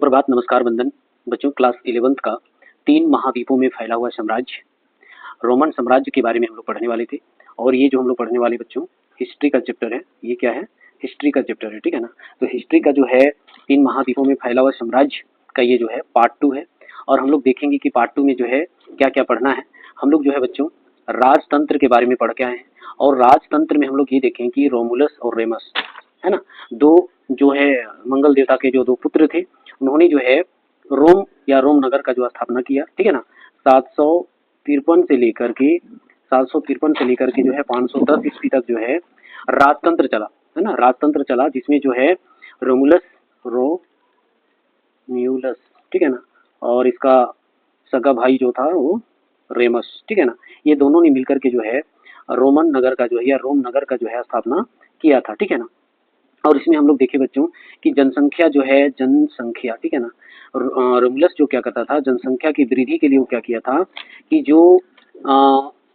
सुप्रभात, नमस्कार, वंदन। बच्चों, क्लास 11th का 3 महाद्वीपों में फैला हुआ साम्राज्य, रोमन साम्राज्य के बारे में हम लोग पढ़ने वाले थे। और ये जो हम लोग पढ़ने वाले बच्चों, हिस्ट्री का चैप्टर है। ये क्या है? हिस्ट्री का चैप्टर है, ठीक है ना। तो हिस्ट्री का जो है 3 महाद्वीपों में फैला हुआ साम्राज्य का ये जो है पार्ट 2 है। और हम लोग देखेंगे कि पार्ट 2 में जो है क्या क्या पढ़ना है। हम लोग जो है बच्चों राजतंत्र के बारे में पढ़ के आए हैं। और राजतंत्र में हम लोग ये देखें कि रोमुलस और रेमस, है ना, दो जो है मंगल देवता के जो 2 पुत्र थे, उन्होंने जो है रोम या रोम नगर का जो स्थापना किया, ठीक है ना। 753 से लेकर के 753 से लेकर के जो है 510 ईस्वी तक जो है राजतंत्र चला, है ना, राजतंत्र चला, जिसमें जो है रोम्यूलस, ठीक है ना, और इसका सगा भाई जो था वो रेमस, ठीक है ना। ये दोनों ने मिलकर के जो है रोमन नगर का जो है या रोम नगर का जो है स्थापना किया था, ठीक है ना। और इसमें हम लोग देखे बच्चों कि जनसंख्या जो है जनसंख्या, ठीक है ना, रोमुलस जो क्या करता था, जनसंख्या की वृद्धि के लिए वो क्या किया था कि जो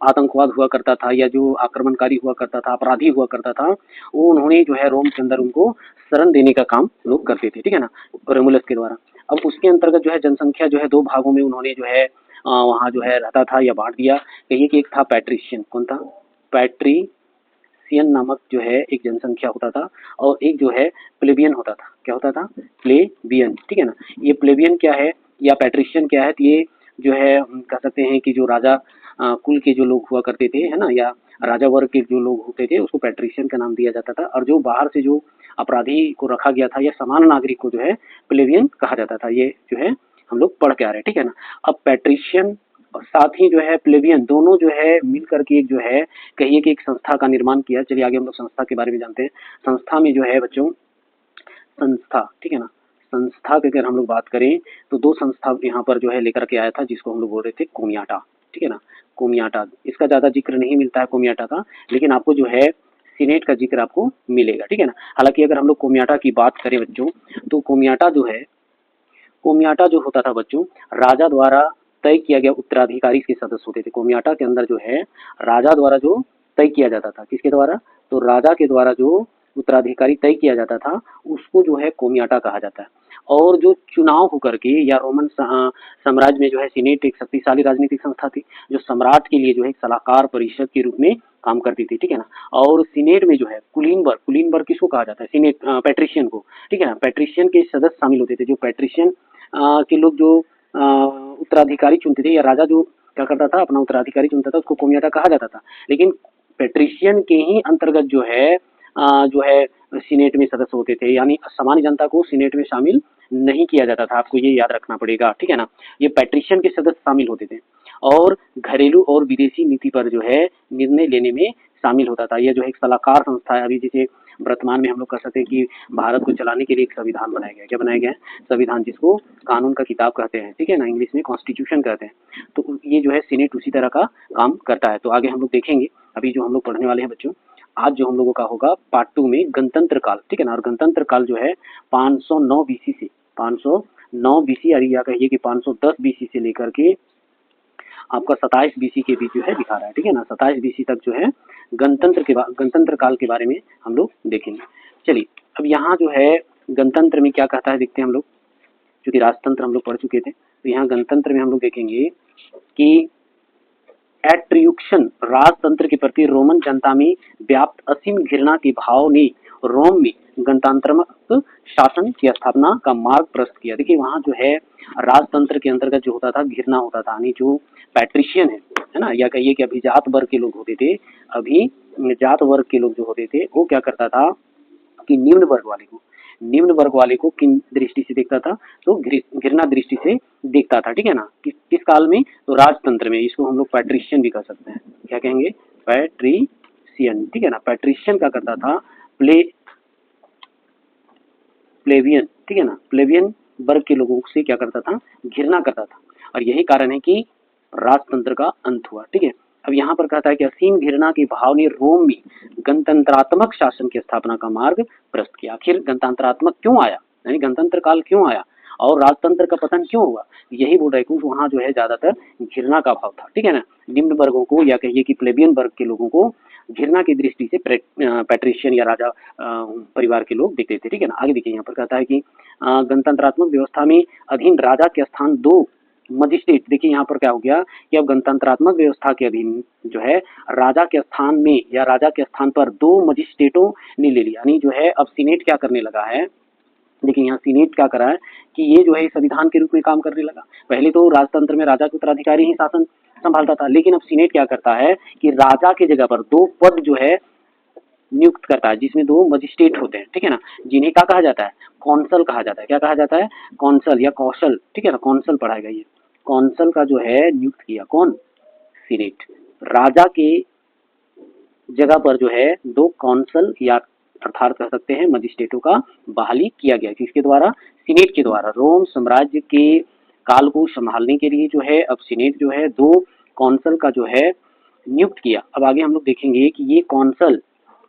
आतंकवाद हुआ करता था या जो आक्रमणकारी हुआ करता था, अपराधी हुआ करता था, वो उन्होंने जो है रोम के अंदर उनको शरण देने का काम लोग करते थे, ठीक है ना, रोमुलस के द्वारा। अब उसके अंतर्गत जो है जनसंख्या जो है 2 भागों में उन्होंने जो है वहाँ जो है रहता था या बांट दिया। कहिए कि एक था पैट्रिशियन, कौन था? पैट्रिशियन नामक जो है एक जनसंख्या होता था, और एक जो है प्लेबियन होता था। क्या होता था? प्लेबियन, ठीक है ना। ये प्लेबियन क्या है या पैट्रिशियन क्या है? तो ये जो है कह सकते हैं कि जो राजा कुल के जो लोग हुआ करते थे, है ना, या राजा वर्ग के जो लोग होते थे, उसको पैट्रिशियन का नाम दिया जाता था। और जो बाहर से जो अपराधी को रखा गया था या सामान्य नागरिक को जो है प्लेबियन कहा जाता था। ये जो है हम लोग पढ़ के आ रहे हैं, ठीक है ना। अब पैट्रिशियन और साथ ही जो है प्लेबियन दोनों जो है मिल करके एक जो है कहिए कि एक संस्था का निर्माण किया। चलिए आगे हम लोग संस्था के बारे में जानते हैं। संस्था में जो है बच्चों संस्था, ठीक है ना, संस्था की अगर हम लोग बात करें तो 2 संस्था यहाँ पर जो है लेकर के आया था, जिसको हम लोग बोल रहे थे कोमियाटा, ठीक है ना, कोमियाटा। इसका ज़्यादा जिक्र नहीं मिलता है कोमियाटा का, लेकिन आपको जो है सीनेट का जिक्र आपको मिलेगा, ठीक है ना। हालांकि अगर हम लोग कोमियाटा की बात करें बच्चों, तो कोमियाटा जो है, कोमियाटा जो होता था बच्चों, राजा द्वारा तय किया गया उत्तराधिकारी के सदस्य होते थे। कोमियाटा के अंदर जो है राजा द्वारा जो तय किया जाता था, किसके द्वारा? तो राजा के द्वारा जो उत्तराधिकारी तय किया जाता था, उसको जो है कोमियाटा कहा जाता है। और जो चुनाव होकर के या रोमन साम्राज्य में जो है सीनेट एक शक्तिशाली राजनीतिक संस्था थी, जो सम्राट के लिए जो है एक सलाहकार परिषद के रूप में काम करती थी, ठीक है ना। और सीनेट में जो है कुलीनबर्ग किसको कहा जाता है? सीनेट पैट्रिशियन को, ठीक है ना। पैट्रिशियन के सदस्य शामिल होते थे। जो पैट्रिशियन के लोग जो उत्तराधिकारी चुनते थे, या राजा जो क्या करता था अपना उत्तराधिकारी चुनता था, उसको कोमियाटा कहा जाता था। लेकिन पैट्रिशियन के ही अंतर्गत जो है सीनेट में सदस्य होते थे, यानी सामान्य जनता को सीनेट में शामिल नहीं किया जाता था। आपको ये याद रखना पड़ेगा, ठीक है ना। ये पैट्रिशियन के सदस्य शामिल होते थे और घरेलू और विदेशी नीति पर जो है निर्णय लेने में शामिल होता था। यह जो है एक सलाहकार संस्था है। अभी जैसे वर्तमान में हम लोग कह सकते हैं कि भारत को चलाने के लिए एक संविधान बनाया गया। क्या बनाया गया है? संविधान, जिसको कानून का किताब कहते हैं, ठीक है ना, इंग्लिश में कॉन्स्टिट्यूशन कहते हैं। तो ये जो है सीनेट उसी तरह का काम करता है। तो आगे हम लोग देखेंगे। अभी जो हम लोग पढ़ने वाले हैं बच्चों, आज जो हम लोगों का होगा पार्ट 2 में गणतंत्र काल, ठीक है ना। और गणतंत्र काल जो है 509 बीसी से 509 बीसी, या कहिए कि 510 बीसी से लेकर के आपका 27 बीसी के बीच जो है दिखा रहा है, ठीक है ना। 27 बीसी तक जो है गणतंत्र काल के बारे में हम लोग देखेंगे। चलिए अब यहाँ जो है गणतंत्र में क्या कहता है देखते हैं हम लोग। क्योंकि राजतंत्र हम लोग पढ़ चुके थे, तो यहाँ गणतंत्र में हम लोग देखेंगे कि एट्रिब्यूशन, राजतंत्र के प्रति रोमन जनता में व्याप्त असीम घृणा के भाव ने रोम में गणतंत्रात्मक शासन की स्थापना का मार्ग प्रशस्त किया। देखिए वहाँ जो है राजतंत्र के अंतर्गत जो होता था घृणा होता था, यानी जो पैट्रिशियन है ना, या कहिए कि अभिजात वर्ग के लोग होते थे, अभिजात वर्ग के लोग जो होते थे, वो क्या करता था कि निम्न वर्ग वाले को किन दृष्टि से देखता था? तो घृणा दृष्टि से देखता था, ठीक है ना। किस काल में? तो राजतंत्र में। इसको हम लोग पैट्रिशियन भी कह सकते हैं। क्या कहेंगे? पैट्रिशियन, ठीक है ना। पैट्रिशियन क्या करता था? प्लेबियन, ठीक है ना, प्लेबियन वर्ग के लोगों से क्या करता था? घृणा करता था। और यही कारण है कि राजतंत्र का अंत हुआ, ठीक है। अब यहाँ पर कहता है कि असीम घृणा के भाव ने रोम में गणतंत्रात्मक शासन की स्थापना का मार्ग प्रशस्त किया। आखिर गणतंत्रात्मक क्यों आया, यानी गणतंत्र काल क्यों आया? और राजतंत्र का पतन क्यों हुआ? यही बोल रहे हैं क्योंकि वहाँ जो है ज्यादातर घृणा का भाव था, ठीक है ना। निम्न वर्गों को या कहिए कि प्लेबियन वर्ग के लोगों को घृणा की दृष्टि से पैट्रिशियन या राजा परिवार के लोग देखते थे, ठीक है ना। आगे देखिए यहाँ पर कहता है कि गणतंत्रात्मक व्यवस्था में अधीन राजा के स्थान दो मजिस्ट्रेट, देखिए यहाँ पर क्या हो गया कि अब गणतंत्रात्मक व्यवस्था के अधीन जो है राजा के स्थान में या राजा के स्थान पर दो मजिस्ट्रेटों ने ले लिया, यानी जो है अब सीनेट क्या करने लगा है। देखिए यहाँ सीनेट क्या करा है कि ये जो है संविधान के रूप में काम करने लगा। पहले तो राजतंत्र में राजा के उत्तराधिकारी ही शासन संभालता था, लेकिन अब सीनेट क्या करता है कि राजा की जगह पर दो पद जो है नियुक्त करता है, जिसमें दो मजिस्ट्रेट होते हैं, ठीक है ना, जिन्हें क्या कहा जाता है, कौंसल कहा जाता है। क्या कहा जाता है? कौंसल या कौशल, ठीक है ना, कौंसल पढ़ाएगा ये। कौंसल का जो है नियुक्त किया कौन? सीनेट। राजा के जगह पर जो है दो कौंसल या अर्थात कह सकते हैं मजिस्ट्रेटों का बहाली किया गया, किसके द्वारा? सीनेट के द्वारा। रोम साम्राज्य के काल को संभालने के लिए जो है अब सीनेट जो है दो कौंसल का जो है नियुक्त किया। अब आगे हम लोग देखेंगे कि ये कौंसल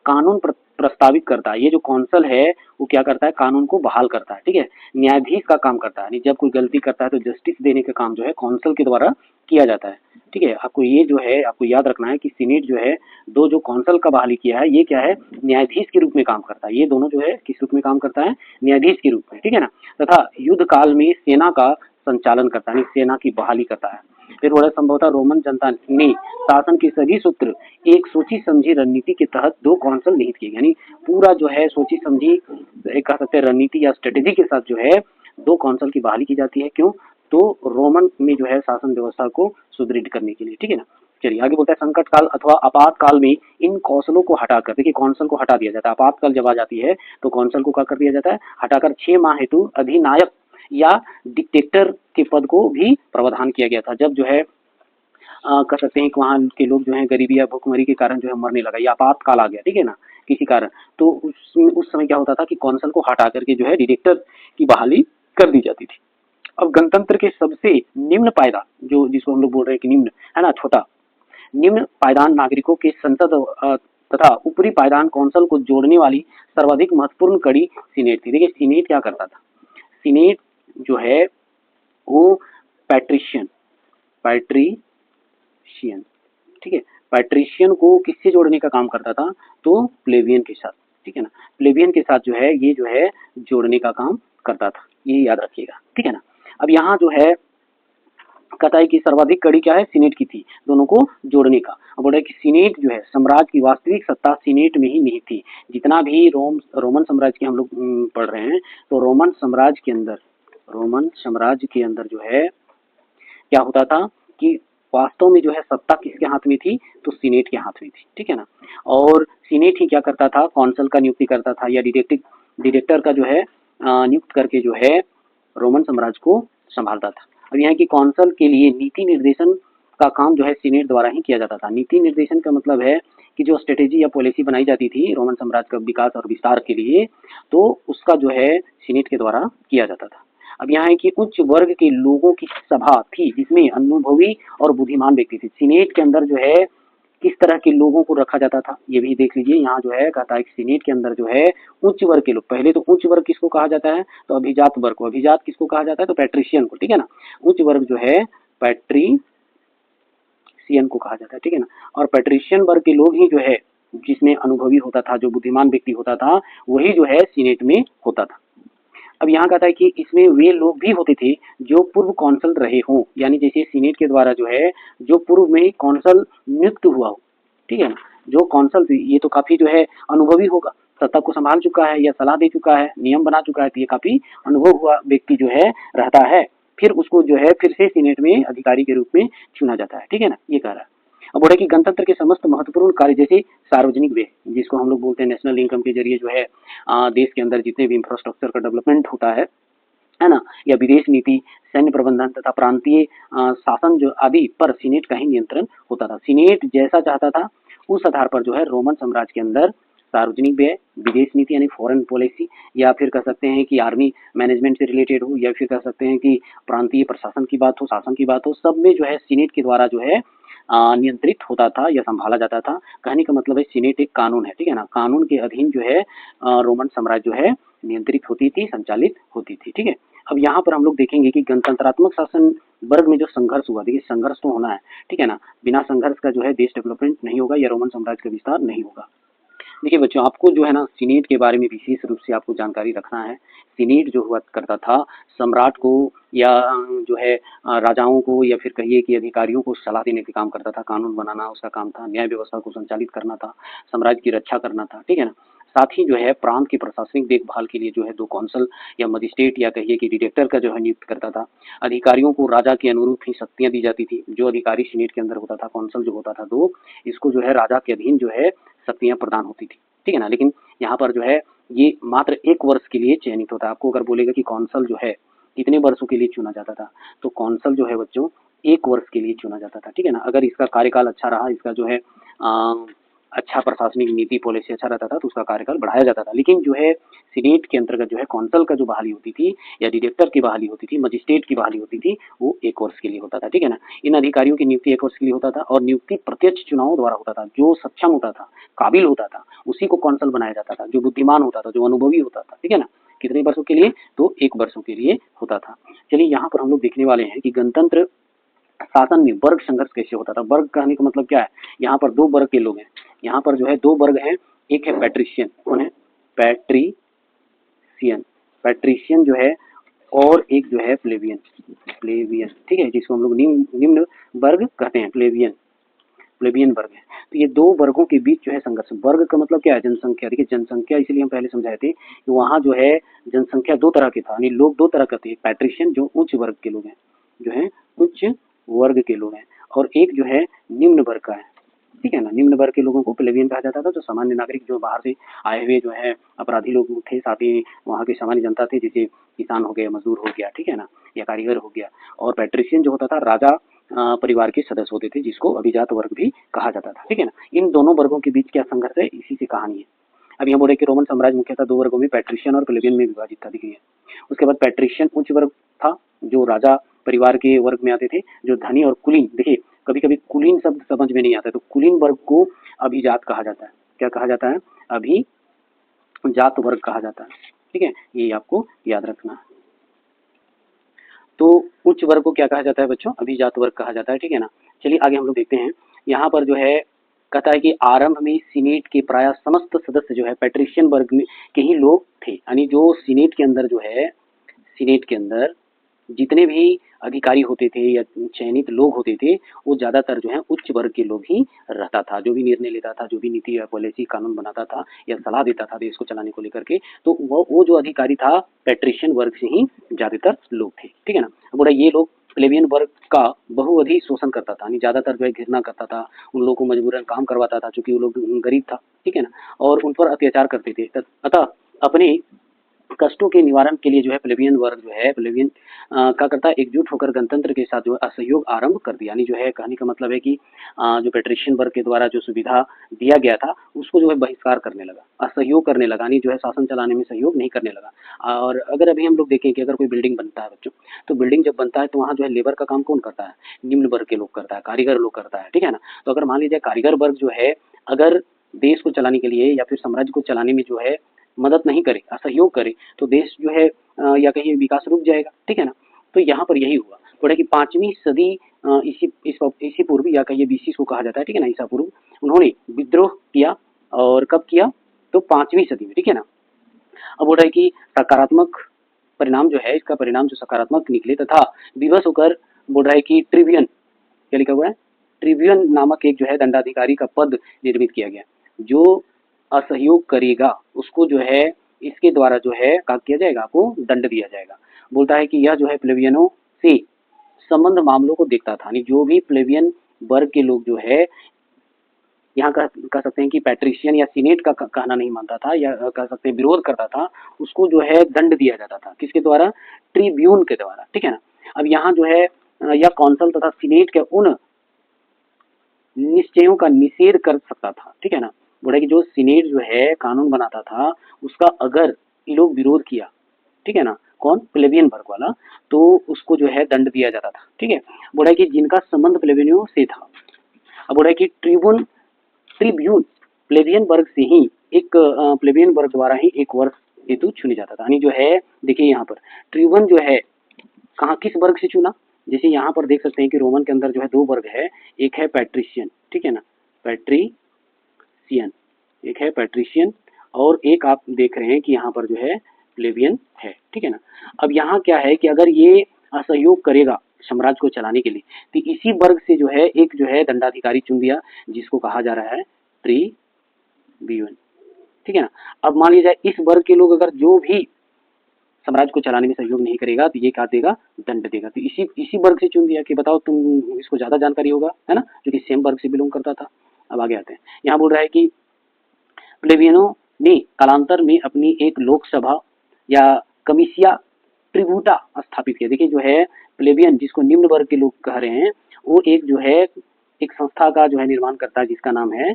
कानून प्रस्तावित करता है। ये जो कौंसल है वो क्या करता है? कानून को बहाल करता है, ठीक है। न्यायाधीश का काम करता है, जब कोई गलती करता है तो जस्टिस देने का काम जो है कौंसल के द्वारा किया जाता है, ठीक है। आपको ये जो है आपको याद रखना है कि सीनेट जो है दो जो कौंसल का बहाली किया है, ये क्या है? न्यायाधीश के रूप में काम करता है। ये दोनों जो है किस रूप में काम करता है? न्यायाधीश के रूप में, ठीक है ना। तथा युद्ध काल में सेना का संचालन करता है, सेना की बहाली करता है। फिर बोला संभवतः रोमन जनता ने शासन के सभी सूत्र एक सोची समझी रणनीति के तहत दो कौंसल निहित किए, यानी पूरा जो है सोची समझी एक कह सकते हैं रणनीति या स्ट्रेटेजी के साथ जो है दो कौंसल की बहाली की जाती है। क्यों? तो रोमन में जो है शासन व्यवस्था को सुदृढ़ करने के लिए, ठीक है ना। चलिए आगे बोलता है संकट काल अथवा आपातकाल में इन कौशलों को हटाकर, देखिए कौंसल को हटा दिया जाता है। आपातकाल जब आ जाती है तो कौंसल को क्या कर दिया जाता है? हटाकर 6 माह हेतु अधिनायक या डिक्टेटर के पद को भी प्रावधान किया गया था। जब जो है कर सकते हैं कि वहाँ के लोग जो है गरीबी या भूखमरी के कारण जो है मरने लगा या आपातकाल आ गया, ठीक है ना, किसी कारण, तो उस समय क्या होता था कि कौंसल को हटा करके जो है डिरेक्टर की बहाली कर दी जाती थी। अब गणतंत्र के सबसे निम्न पायदान जो जिसको हम लोग बोल रहे हैं कि निम्न है ना, छोटा निम्न पायदान नागरिकों के संसद तथा ऊपरी पायदान कौंसल को जोड़ने वाली सर्वाधिक महत्वपूर्ण कड़ी सीनेट थी। देखिए सीनेट क्या करता था? सीनेट जो है वो पैट्रिशियन पैट्रिशियन ठीक है, पैट्रिशियन को किससे जोड़ने का काम करता था? तो प्लेबियन के साथ, ठीक है ना। प्लेबियन के साथ जो है ये जो है जोड़ने का काम करता था, ये याद रखिएगा, ठीक है ना। अब यहाँ जो है कहता है कि सर्वाधिक कड़ी क्या है? सीनेट की थी, दोनों को जोड़ने का। अब बोल रहा है कि सीनेट जो है साम्राज्य की वास्तविक सत्ता सीनेट में ही नहीं थी। जितना भी रोमन साम्राज्य के हम लोग पढ़ रहे हैं, तो रोमन साम्राज्य के अंदर जो है क्या होता था कि वास्तव में जो है सत्ता किसके हाथ में थी? तो सीनेट के हाथ में थी, ठीक है ना। और सीनेट ही क्या करता था? कौंसल का नियुक्ति करता था या डिरेक्टर का जो है नियुक्त करके जो है रोमन साम्राज्य को संभालता था। अब यहाँ की कौंसल के लिए नीति निर्देशन का काम जो है सीनेट द्वारा ही किया जाता था। नीति निर्देशन का मतलब है कि जो स्ट्रेटेजी या पॉलिसी बनाई जाती थी रोमन साम्राज्य का विकास और विस्तार के लिए, तो उसका जो है सीनेट के द्वारा किया जाता था। अब यहाँ है कि उच्च वर्ग के लोगों की सभा थी जिसमें अनुभवी और बुद्धिमान व्यक्ति थे। सीनेट के अंदर जो है किस तरह के लोगों को रखा जाता था ये भी देख लीजिए। यहाँ जो है कहता है कि सीनेट के अंदर जो है उच्च वर्ग के लोग, पहले तो उच्च वर्ग किसको कहा जाता है? तो अभिजात वर्ग को। अभिजात किसको कहा जाता है? तो पैट्रिशियन को, ठीक है ना। उच्च वर्ग जो है पैट्रिशियन को कहा जाता है, ठीक है ना। और पैट्रिशियन वर्ग के लोग ही जो है जिसमें अनुभवी होता था, जो बुद्धिमान व्यक्ति होता था, वही जो है सीनेट में होता था। अब यहाँ कहता है कि इसमें वे लोग भी होते थे जो पूर्व कौंसल रहे हों, यानी जैसे सीनेट के द्वारा जो है जो पूर्व में कौंसल नियुक्त हुआ हो, ठीक है ना। जो कौंसल ये तो काफी जो है अनुभवी होगा, सत्ता को संभाल चुका है या सलाह दे चुका है, नियम बना चुका है, तो ये काफी अनुभव हुआ व्यक्ति जो है रहता है। फिर उसको जो है फिर से सीनेट में अधिकारी के रूप में चुना जाता है, ठीक है ना, ये कह रहा है। अब बोले कि गणतंत्र के समस्त महत्वपूर्ण कार्य जैसे सार्वजनिक व्यय, जिसको हम लोग बोलते हैं नेशनल इनकम के जरिए जो है देश के अंदर जितने भी इंफ्रास्ट्रक्चर का डेवलपमेंट होता है ना, या विदेश नीति, सैन्य प्रबंधन तथा प्रांतीय शासन जो आदि पर सीनेट का ही नियंत्रण होता था। सीनेट जैसा चाहता था उस आधार पर जो है रोमन साम्राज्य के अंदर सार्वजनिक व्यय, विदेश नीति यानी फॉरेन पॉलिसी, या फिर कह सकते हैं कि आर्मी मैनेजमेंट से रिलेटेड हो, या फिर कह सकते हैं कि प्रांतीय प्रशासन की बात हो, शासन की बात हो, सब में जो है सीनेट के द्वारा जो है नियंत्रित होता था या संभाला जाता था। कहने का मतलब है सीनेट एक कानून है, ठीक है ना, कानून के अधीन जो है रोमन साम्राज्य जो है नियंत्रित होती थी, संचालित होती थी, ठीक है। अब यहाँ पर हम लोग देखेंगे कि गणतंत्रात्मक शासन वर्ग में जो संघर्ष हुआ, देखिए संघर्ष तो होना है, ठीक है ना, बिना संघर्ष का जो है देश डेवलपमेंट नहीं होगा या रोमन साम्राज्य का विस्तार नहीं होगा। देखिए बच्चों, आपको जो है ना सीनेट के बारे में विशेष रूप से आपको जानकारी रखना है। सीनेट जो हुआ करता था, सम्राट को या जो है राजाओं को या फिर कहिए कि अधिकारियों को सलाह देने का काम करता था, कानून बनाना उसका काम था, न्याय व्यवस्था को संचालित करना था, साम्राज्य की रक्षा करना था, ठीक है ना। साथ ही जो है प्रांत की प्रशासनिक देखभाल के लिए जो है 2 कौंसल या मजिस्ट्रेट या कहिए कि डायरेक्टर का जो है नियुक्त करता था। अधिकारियों को राजा के अनुरूप ही शक्तियाँ दी जाती थी। जो अधिकारी सीनेट के अंदर होता था, कौंसल जो होता था 2, इसको जो है राजा के अधीन जो है शक्तियाँ प्रदान होती थी, ठीक है ना। लेकिन यहाँ पर जो है ये मात्र 1 वर्ष के लिए चयनित होता है। आपको अगर बोलेगा कि कौंसल जो है कितने वर्षों के लिए चुना जाता था, तो कौंसल जो है बच्चों 1 वर्ष के लिए चुना जाता था, ठीक है ना। अगर इसका कार्यकाल अच्छा रहा, इसका जो है अच्छा प्रशासनिक नीति पॉलिसी अच्छा रहता था, तो उसका कार्यकाल बढ़ाया जाता था। लेकिन जो है सीनेट के अंतर्गत जो है कौंसल का जो बहाली होती थी या डायरेक्टर की बहाली होती थी, मजिस्ट्रेट की बहाली होती थी, वो 1 वर्ष के लिए होता था, ठीक है ना। इन अधिकारियों की नियुक्ति 1 वर्ष के लिए होता था और नियुक्ति प्रत्यक्ष चुनावों द्वारा होता था। जो सक्षम होता था, काबिल होता था, उसी को कौंसल बनाया जाता था, जो बुद्धिमान होता था, जो अनुभवी होता था, ठीक है ना। कितने वर्षों के लिए? तो 1 वर्षों के लिए होता था। चलिए यहाँ पर हम लोग देखने वाले हैं कि गणतंत्र शासन में वर्ग संघर्ष कैसे होता था। वर्ग कहने का मतलब क्या है? यहाँ पर 2 वर्ग के लोग हैं। यहाँ पर जो है 2 वर्ग हैं, एक है पैट्रिशियन, कौन है? पैट्रिशियन, पैट्रिशियन जो है, और एक जो है प्लेबियन, प्लेबियन, ठीक है, जिसको हम लोग निम्न वर्ग कहते हैं, प्लेबियन, प्लेबियन वर्ग है। तो ये 2 वर्गों के बीच जो है संघर्ष। वर्ग का मतलब क्या है? जनसंख्या। देखिए जनसंख्या इसलिए हम पहले समझाए थे कि वहाँ जो है जनसंख्या 2 तरह के था, यानी लोग 2 तरह के थे। पैट्रिशियन जो उच्च वर्ग के लोग हैं, जो है उच्च वर्ग के लोग हैं, और एक जो है निम्न वर्ग का है, ठीक है ना। निम्न वर्ग के लोगों को प्लेबियन कहा जाता था। जो सामान्य नागरिक, जो बाहर से आए हुए जो है अपराधी लोग थे, साथ ही वहाँ की सामान्य जनता थे, जैसे किसान हो गए, मजदूर हो गया, ठीक है ना, या कारीगर हो गया। और पैट्रिशियन जो होता था राजा परिवार के सदस्य होते थे, जिसको अभिजात वर्ग भी कहा जाता था, ठीक है ना। इन दोनों वर्गों के बीच क्या संघर्ष है, इसी से कहानी है। अब यहाँ बोले कि रोमन साम्राज्य मुख्यतः 2 वर्गों में, पैट्रिशियन और प्लेबियन में विभाजित था, देखिए। उसके बाद पैट्रिशियन उच्च वर्ग था, जो राजा परिवार के वर्ग में आते थे, जो धनी और कुलीन, देखिए कभी कभी कुलीन शब्द समझ में नहीं आता, तो कुलीन वर्ग को अभिजात कहा जाता है। क्या कहा जाता है? अभिजात वर्ग कहा जाता है, ठीक है, ये आपको याद रखना है। तो उच्च वर्ग को क्या कहा जाता है बच्चों? अभिजात वर्ग कहा जाता है, ठीक है ना। चलिए आगे हम लोग देखते हैं। यहाँ पर जो है कहता है कि आरंभ में सीनेट के प्राय समस्त सदस्य जो है पैट्रिशियन वर्ग में के ही लोग थे, यानी जो सीनेट के अंदर जो है, सीनेट के अंदर जितने भी अधिकारी होते थे या चयनित लोग होते थे, वो ज़्यादातर जो है उच्च वर्ग के लोग ही रहता था। जो भी निर्णय लेता था, जो भी नीति या पॉलिसी कानून बनाता था या सलाह देता था देश को चलाने को लेकर के, तो वो जो अधिकारी था पैट्रिशियन वर्ग से ही ज़्यादातर लोग थे, ठीक है ना। बोला ये लोग प्लेबियन वर्ग का बहुअधि शोषण करता था, यानी ज़्यादातर जो है घृणा करता था, उन लोगों को मजबूरन काम करवाता था, चूंकि वो लोग गरीब था, ठीक है ना, और उन पर अत्याचार करते थे। अतः अपने कष्टों के निवारण के लिए जो है प्लेबियन वर्ग जो है, प्लेबियन क्या करता है, एकजुट होकर गणतंत्र के साथ जो है असहयोग आरंभ कर दिया। यानी जो है कहने का मतलब है कि जो पेट्रिशियन वर्ग के द्वारा जो सुविधा दिया गया था, उसको जो है बहिष्कार करने लगा, असहयोग करने लगा, यानी जो है शासन चलाने में सहयोग नहीं करने लगा। और अगर अभी हम लोग देखें कि अगर कोई बिल्डिंग बनता है बच्चों, तो बिल्डिंग जब बनता है तो वहाँ जो है लेबर का काम कौन करता है? निम्न वर्ग के लोग करता है, कारीगर लोग करता है, ठीक है ना। तो अगर मान लीजिए कारीगर वर्ग जो है, अगर देश को चलाने के लिए या फिर साम्राज्य को चलाने में जो है मदद नहीं करे, असहयोग करे, तो देश जो है या कहीं विकास रुक जाएगा, ठीक है ना। तो यहाँ पर यही हुआ। बोले कि 5वीं सदी इसी पूर्व या कहिए बीसी को कहा जाता है, ठीक है ना, ईसा पूर्व, उन्होंने विद्रोह किया। और कब किया? तो 5वीं सदी में, ठीक है ना। अब बोल रहा है कि सकारात्मक परिणाम जो है, इसका परिणाम जो सकारात्मक निकले तथा विवश होकर बोल रहा है कि ट्रिब्यून, क्या लिखा हुआ है? ट्रिब्यून नामक एक जो है दंडाधिकारी का पद निर्मित किया गया। जो असहयोग करेगा उसको जो है इसके द्वारा जो है क्या किया जाएगा? आपको दंड दिया जाएगा। बोलता है कि यह जो है प्लेबियनों से संबंध मामलों को देखता था, यानी जो भी प्लेबियन वर्ग के लोग जो है, यहाँ कह सकते हैं कि पैट्रिशियन या सीनेट का कहना नहीं मानता था, या कह सकते हैं विरोध करता था, उसको जो है दंड दिया जाता था। किसके द्वारा? ट्रिब्यून के द्वारा, ठीक है ना। अब यहाँ जो है या कौंसल तथा सीनेट के उन निश्चयों का निषेध कर सकता था, ठीक है ना। बोला कि जो सीनेट जो है कानून बनाता था, उसका अगर ये लोग विरोध किया, ठीक है ना, कौन? प्लेबियन वर्ग वाला, तो उसको जो है दंड दिया जाता था, ठीक है। बोला कि जिनका संबंध प्लेबियनों से था। अब बोला कि ट्रिब्यून प्लेबियन वर्ग से ही एक प्लेबियन वर्ग द्वारा ही 1 वर्ष हेतु चुनी जाता था। यानी जो है देखिए यहाँ पर ट्रिब्यून जो है कहाँ किस वर्ग से चुना, जैसे यहाँ पर देख सकते हैं कि रोमन के अंदर जो है दो वर्ग है, एक है पैट्रिशियन, ठीक है ना, पैट्रिशियन, एक है पैट्रिशियन और एक आप देख रहे हैं कि यहाँ पर जो है प्लेबियन है, ठीक है ना। अब यहाँ क्या है कि अगर ये असहयोग करेगा साम्राज्य को चलाने के लिए तो इसी वर्ग से जो है एक जो है दंडाधिकारी चुन दिया जिसको कहा जा रहा है ट्रिब्यून, ठीक है ना। अब मान लीजिए इस वर्ग के लोग अगर जो भी साम्राज्य को चलाने में सहयोग नहीं करेगा तो ये क्या देगा, दंड देगा। तो इसी इसी वर्ग से चुन दिया कि बताओ तुम, इसको ज्यादा जानकारी होगा है ना, जो कि सेम वर्ग से बिलोंग करता था। अब आगे आते हैं, यहाँ बोल रहा है कि प्लेबियनों ने कालांतर में अपनी एक लोकसभा या कमिसिया ट्रिब्यूटा स्थापित किया। देखिए जो है प्लेबियन जिसको निम्न वर्ग के लोग कह रहे हैं वो एक जो है एक संस्था का जो है निर्माण करता है जिसका नाम है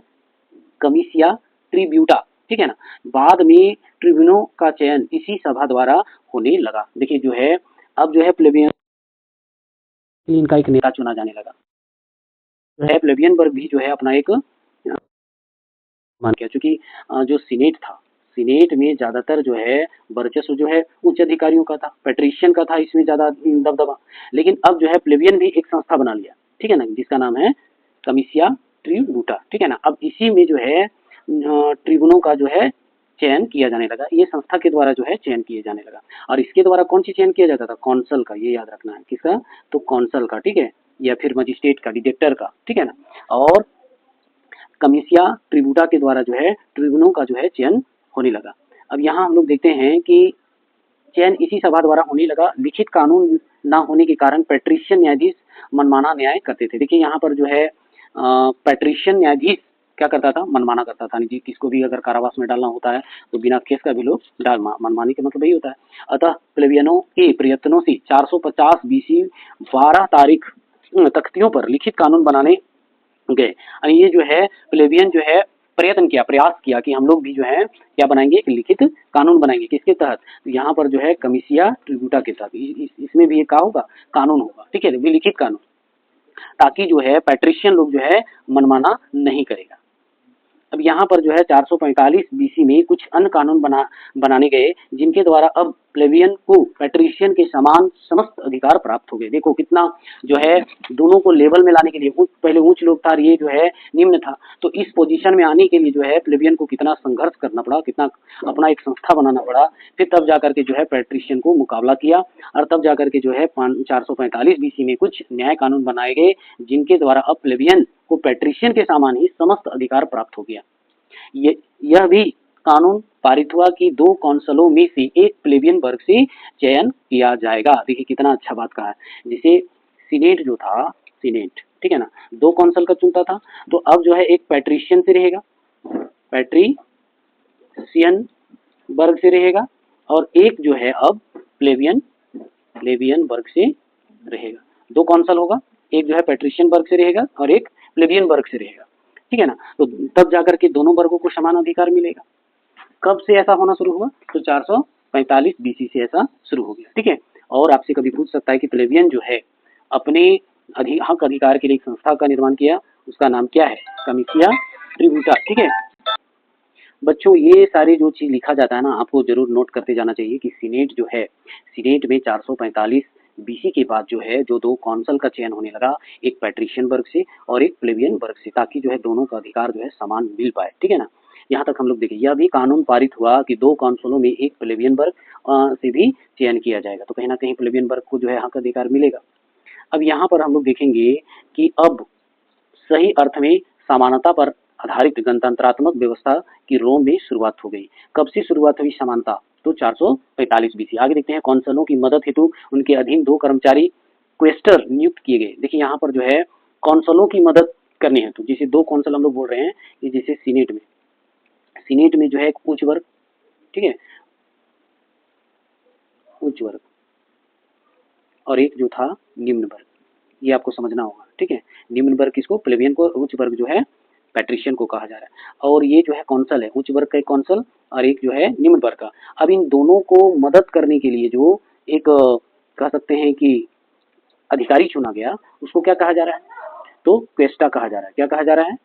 कमिसिया ट्रिब्यूटा, ठीक है ना। बाद में ट्रिब्यूनों का चयन इसी सभा द्वारा होने लगा। देखिए जो है अब जो है प्लेबियन इनका एक नेता चुना जाने लगा, जो है प्लेबियन वर्ग भी जो है अपना एक मान किया, चूंकि जो सीनेट था, सीनेट में ज्यादातर जो है वर्चस्व जो है उच्च अधिकारियों का था, पेट्रिशियन का था इसमें ज्यादा दबदबा। लेकिन अब जो है प्लेबियन भी एक संस्था बना लिया, ठीक है ना, जिसका नाम है कमिसिया ट्रिब्यूटा, ठीक है ना। अब इसी में जो है ट्रिब्यूनों का जो है चयन किया जाने लगा, ये संस्था के द्वारा जो है चयन किए जाने लगा। और इसके द्वारा कौन सी चयन किया जाता था, कौंसल का, ये याद रखना है, किसका, तो कौंसल का, ठीक है, या फिर मजिस्ट्रेट का, डिटेक्टर का, ठीक है ना। और कमिसिया ट्रिब्यूटा के द्वारा जो है ट्रिब्यूनों का जो है चयन होने लगा। अब यहाँ हम लोग देखते हैं कि चयन इसी सभा द्वारा होने लगा। लिखित कानून ना होने के कारण पैट्रिशियन न्यायाधीश मनमाना न्याय करते थे। देखिए यहाँ पर जो है पैट्रिशियन न्यायाधीश क्या करता था, मनमाना करता था, जी किसको भी अगर कारावास में डालना होता है तो बिना केस का भी लोग डाल, मनमानी का मतलब यही होता है। अतः प्लेबियनों के प्रयत्नों से 450 बीसी 12 तारीख तख्तियों पर लिखित कानून बनाने गए। यानी ये जो है प्लेबियन जो है प्रयत्न किया, प्रयास किया कि हम लोग भी जो है क्या बनाएंगे, एक लिखित कानून बनाएंगे, किसके तहत, तो यहाँ पर जो है कमिसिया ट्रिब्यूटा के तहत, इसमें भी एक क्या होगा, कानून होगा, ठीक है, लिखित कानून, ताकि जो है पैट्रिशियन लोग जो है मनमाना नहीं करेगा। अब यहाँ पर जो है 445 बीसी में कुछ अन्य कानून बनाने गए जिनके द्वारा अब प्लेबियन को पैट्रिशियन के समान समस्त अधिकार प्राप्त हो गए। देखो कितना जो है दोनों को लेवल में लाने के लिए, पहले ऊंच लोग था, ये जो है निम्न था, तो इस पोजीशन में आने के लिए जो है प्लेबियन को कितना संघर्ष करना पड़ा, कितना अपना एक संस्था बनाना पड़ा, फिर तब जाकर के जो है पैट्रिशियन को मुकाबला किया और तब जाकर के जो है 445 बीसी में कुछ न्याय कानून बनाए गए जिनके द्वारा अब प्लेबियन को पैट्रिशियन के समान ही समस्त अधिकार प्राप्त हो गया। यह भी कानून पारित हुआ कि 2 कौंसलों में से एक प्लेबियन वर्ग से चयन किया जाएगा। देखिए कितना अच्छा बात कहा है, जिसे सीनेट जो था, सीनेट, ठीक है ना, 2 कौंसल का चुनता था, तो अब जो है एक पैट्रिशियन से रहेगा, पैट्रिशियन वर्ग से रहेगा, और एक जो है अब प्लेबियन वर्ग से रहेगा। 2 कौंसल होगा, एक जो है पैट्रिशियन वर्ग से रहेगा और एक प्लेबियन वर्ग से रहेगा, ठीक है ना। तो तब जाकर के दोनों वर्गों को समान अधिकार मिलेगा। कब से ऐसा होना शुरू हुआ, तो 445 बीसी से ऐसा शुरू हो गया, ठीक है। और आपसे कभी पूछ सकता है कि प्लेबियन जो है अपने हक अधिकार के लिए एक संस्था का निर्माण किया, उसका नाम क्या है, कमिसिया ट्रिब्यूटा, ठीक है। बच्चों ये सारे जो चीज लिखा जाता है ना, आपको जरूर नोट करते जाना चाहिए कि सीनेट जो है, सीनेट में 445 बीसी के बाद जो है जो 2 कौंसल का चयन होने लगा, एक पैट्रिशियन वर्ग से और एक प्लेबियन वर्ग से, ताकि जो है दोनों का अधिकार जो है समान मिल पाए, ठीक है ना। यहाँ तक हम लोग देखें, यह भी कानून पारित हुआ कि 2 कौंसलों में एक प्लेबियन वर्ग से भी चयन किया जाएगा, तो कहीं ना कहीं प्लेबियन वर्ग को जो है हक अधिकार मिलेगा। अब यहाँ पर हम लोग देखेंगे कि अब सही अर्थ में समानता पर आधारित गणतंत्रात्मक व्यवस्था की रोम में शुरुआत हो गई। कब से शुरुआत हुई समानता, तो 445 बीसी। आगे देखते हैं, कौंसलों की मदद हेतु उनके अधीन 2 कर्मचारी क्वेस्टर नियुक्त किए गए। देखिए यहाँ पर जो है कौंसलों की मदद करने हेतु, जिसे 2 कौंसल हम लोग बोल रहे हैं, ये जैसे सीनेट में जो है एक उच्च वर्ग, ठीक है, उच्च वर्ग, और एक जो था निम्न वर्ग, ये आपको समझना होगा, ठीक है। निम्न वर्ग किसको, प्लेबियन को, उच्च वर्ग जो है पैट्रिशियन को कहा जा रहा है। और ये जो है कौंसल है, उच्च वर्ग का एक कौंसल और एक जो है निम्न वर्ग का। अब इन दोनों को मदद करने के लिए जो एक कह सकते हैं कि अधिकारी चुना गया, उसको क्या कहा जा रहा है, तो क्वेस्टा कहा जा रहा है। क्या कहा जा रहा है,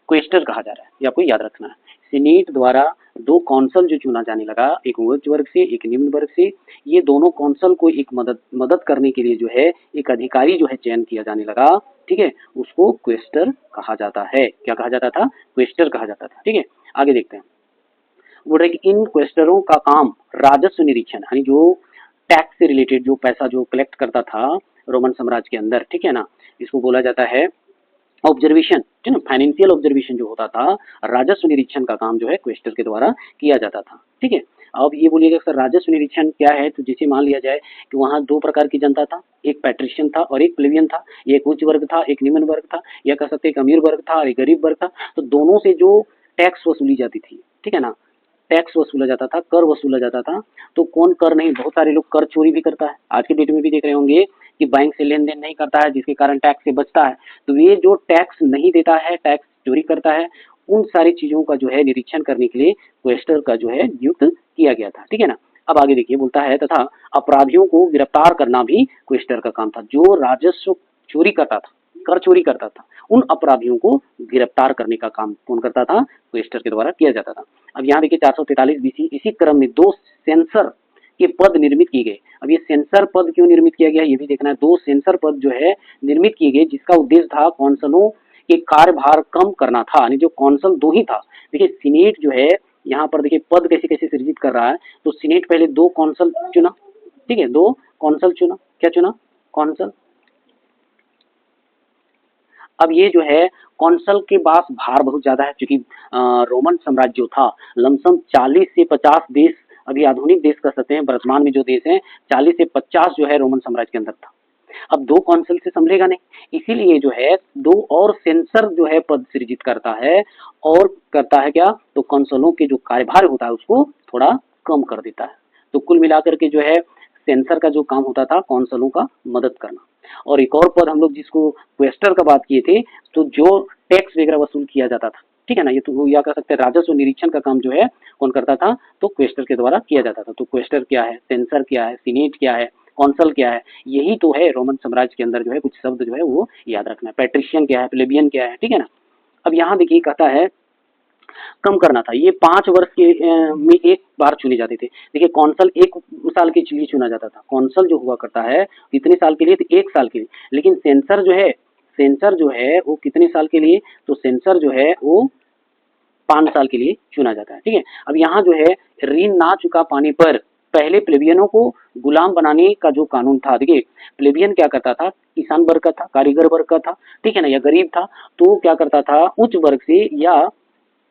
क्वेस्टर कहा जा रहा है, ये आपको याद रखना है। सीनेट द्वारा दो कौंसल जो चुना जाने लगा, एक उच्च वर्ग से एक निम्न वर्ग से। ये दोनों कौंसल को एक मदद करने के लिए जो है एक अधिकारी जो है चयन किया जाने लगा, ठीक है, उसको क्वेस्टर कहा जाता है। क्या कहा जाता था? क्वेस्टर कहा जाता था, ठीक है। आगे देखते हैं, बोल रहे कि इन क्वेस्टरों का काम राजस्व निरीक्षण, यानी जो टैक्स से रिलेटेड जो पैसा जो कलेक्ट करता था रोमन साम्राज्य के अंदर, ठीक है ना, इसको बोला जाता है ऑब्जर्वेशन, ठीक है ना, फाइनेंशियल ऑब्जर्वेशन जो होता था, राजस्व निरीक्षण का काम जो है क्वेस्टर के द्वारा किया जाता था, ठीक है। अब ये बोलिएगा सर राजस्व निरीक्षण क्या है, तो जैसे मान लिया जाए कि वहाँ दो प्रकार की जनता था, एक पैट्रिशियन था और एक प्लेबियन था, एक उच्च वर्ग था एक निम्न वर्ग था, या कह सकते एक अमीर वर्ग था और एक गरीब वर्ग था। तो दोनों से जो टैक्स वसूली जाती थी, ठीक है ना, टैक्स वसूला जाता था, कर वसूला जाता था। तो कौन कर नहीं, बहुत सारे लोग कर चोरी भी करता है, आज के डेट में भी देख रहे होंगे कि बैंक से लेन देन नहीं करता है, जिसके कारण टैक्स से बचता है। तो ये जो टैक्स नहीं देता है, टैक्स चोरी करता है, उन सारी चीजों का जो है निरीक्षण करने के लिए क्वेस्टर का जो है नियुक्त किया गया था, ठीक है ना। अब आगे देखिए, बोलता है तथा अपराधियों को गिरफ्तार करना भी क्वेस्टर का काम था। जो राजस्व चोरी करता था, कर चोरी करता था, उन अपराधियों को गिरफ्तार करने का काम कौन करता था? क्वेस्टर के द्वारा किया जाता था। अब यहाँ देखिए 443 बीसी, इसी क्रम में दो सेंसर के पद निर्मित किए गए। अब ये सेंसर पद क्यों निर्मित किया गया ये भी देखना है। दो सेंसर पद जो है निर्मित किए गए, जिसका उद्देश्य था कौंसलों के कार्यभार कम करना था, यानी जो कौंसल दो ही था। देखिए सीनेट जो है यहाँ पर देखिए पद कैसे कैसे सृजित कर रहा है। तो सीनेट पहले दो कौंसल चुना, ठीक है, दो कौंसल चुना, क्या चुना? कौंसल। अब ये जो है कौंसल के पास भार बहुत ज्यादा है, क्योंकि रोमन साम्राज्य जो था लमसम 40 से 50 देश, अभी आधुनिक देश कह सकते हैं, वर्तमान में जो देश हैं 40 से 50 जो है रोमन साम्राज्य के अंदर था। अब दो कौंसल से संभलेगा नहीं, इसीलिए जो है दो और सेंसर जो है पद सृजित करता है, और करता है क्या, तो कौंसलों के जो कार्यभार होता है उसको थोड़ा कम कर देता है। तो कुल मिलाकर के जो है सेंसर का जो काम होता था कौंसलों का मदद करना। और एक और पद हम लोग जिसको क्वेस्टर का बात किए थे, तो जो टैक्स वगैरह वसूल किया जाता था, ठीक है ना, ये तो या कह सकते हैं राजस्व निरीक्षण का काम जो है कौन करता था? तो क्वेस्टर के द्वारा किया जाता था। तो क्वेस्टर क्या है, सेंसर क्या है, सीनेट क्या है, कौंसल क्या है, यही तो है रोमन साम्राज्य के अंदर जो है कुछ शब्द जो है वो याद रखना है। पैट्रिशियन क्या है, प्लेबियन क्या है, ठीक है ना। अब यहाँ देखिए कहता है कम करना था, ये 5 वर्ष के में एक बार चुने जाते थे। देखिए कौंसल 1 साल के लिए चुना जाता था, कौंसल जो हुआ करता है कितने साल के लिए? तो 1 साल के लिए। लेकिन सेंसर जो है वो कितने साल के लिए? तो सेंसर जो है वो 5 साल के लिए चुना जाता है, ठीक है। अब यहाँ जो है ऋण ना चुका पाने पर पहले प्लेबियनों को गुलाम बनाने का जो कानून था, देखिए प्लेबियन क्या करता था, किसान वर्ग का था, कारीगर वर्ग का था, ठीक है ना, या गरीब था, तो क्या करता था उच्च वर्ग से या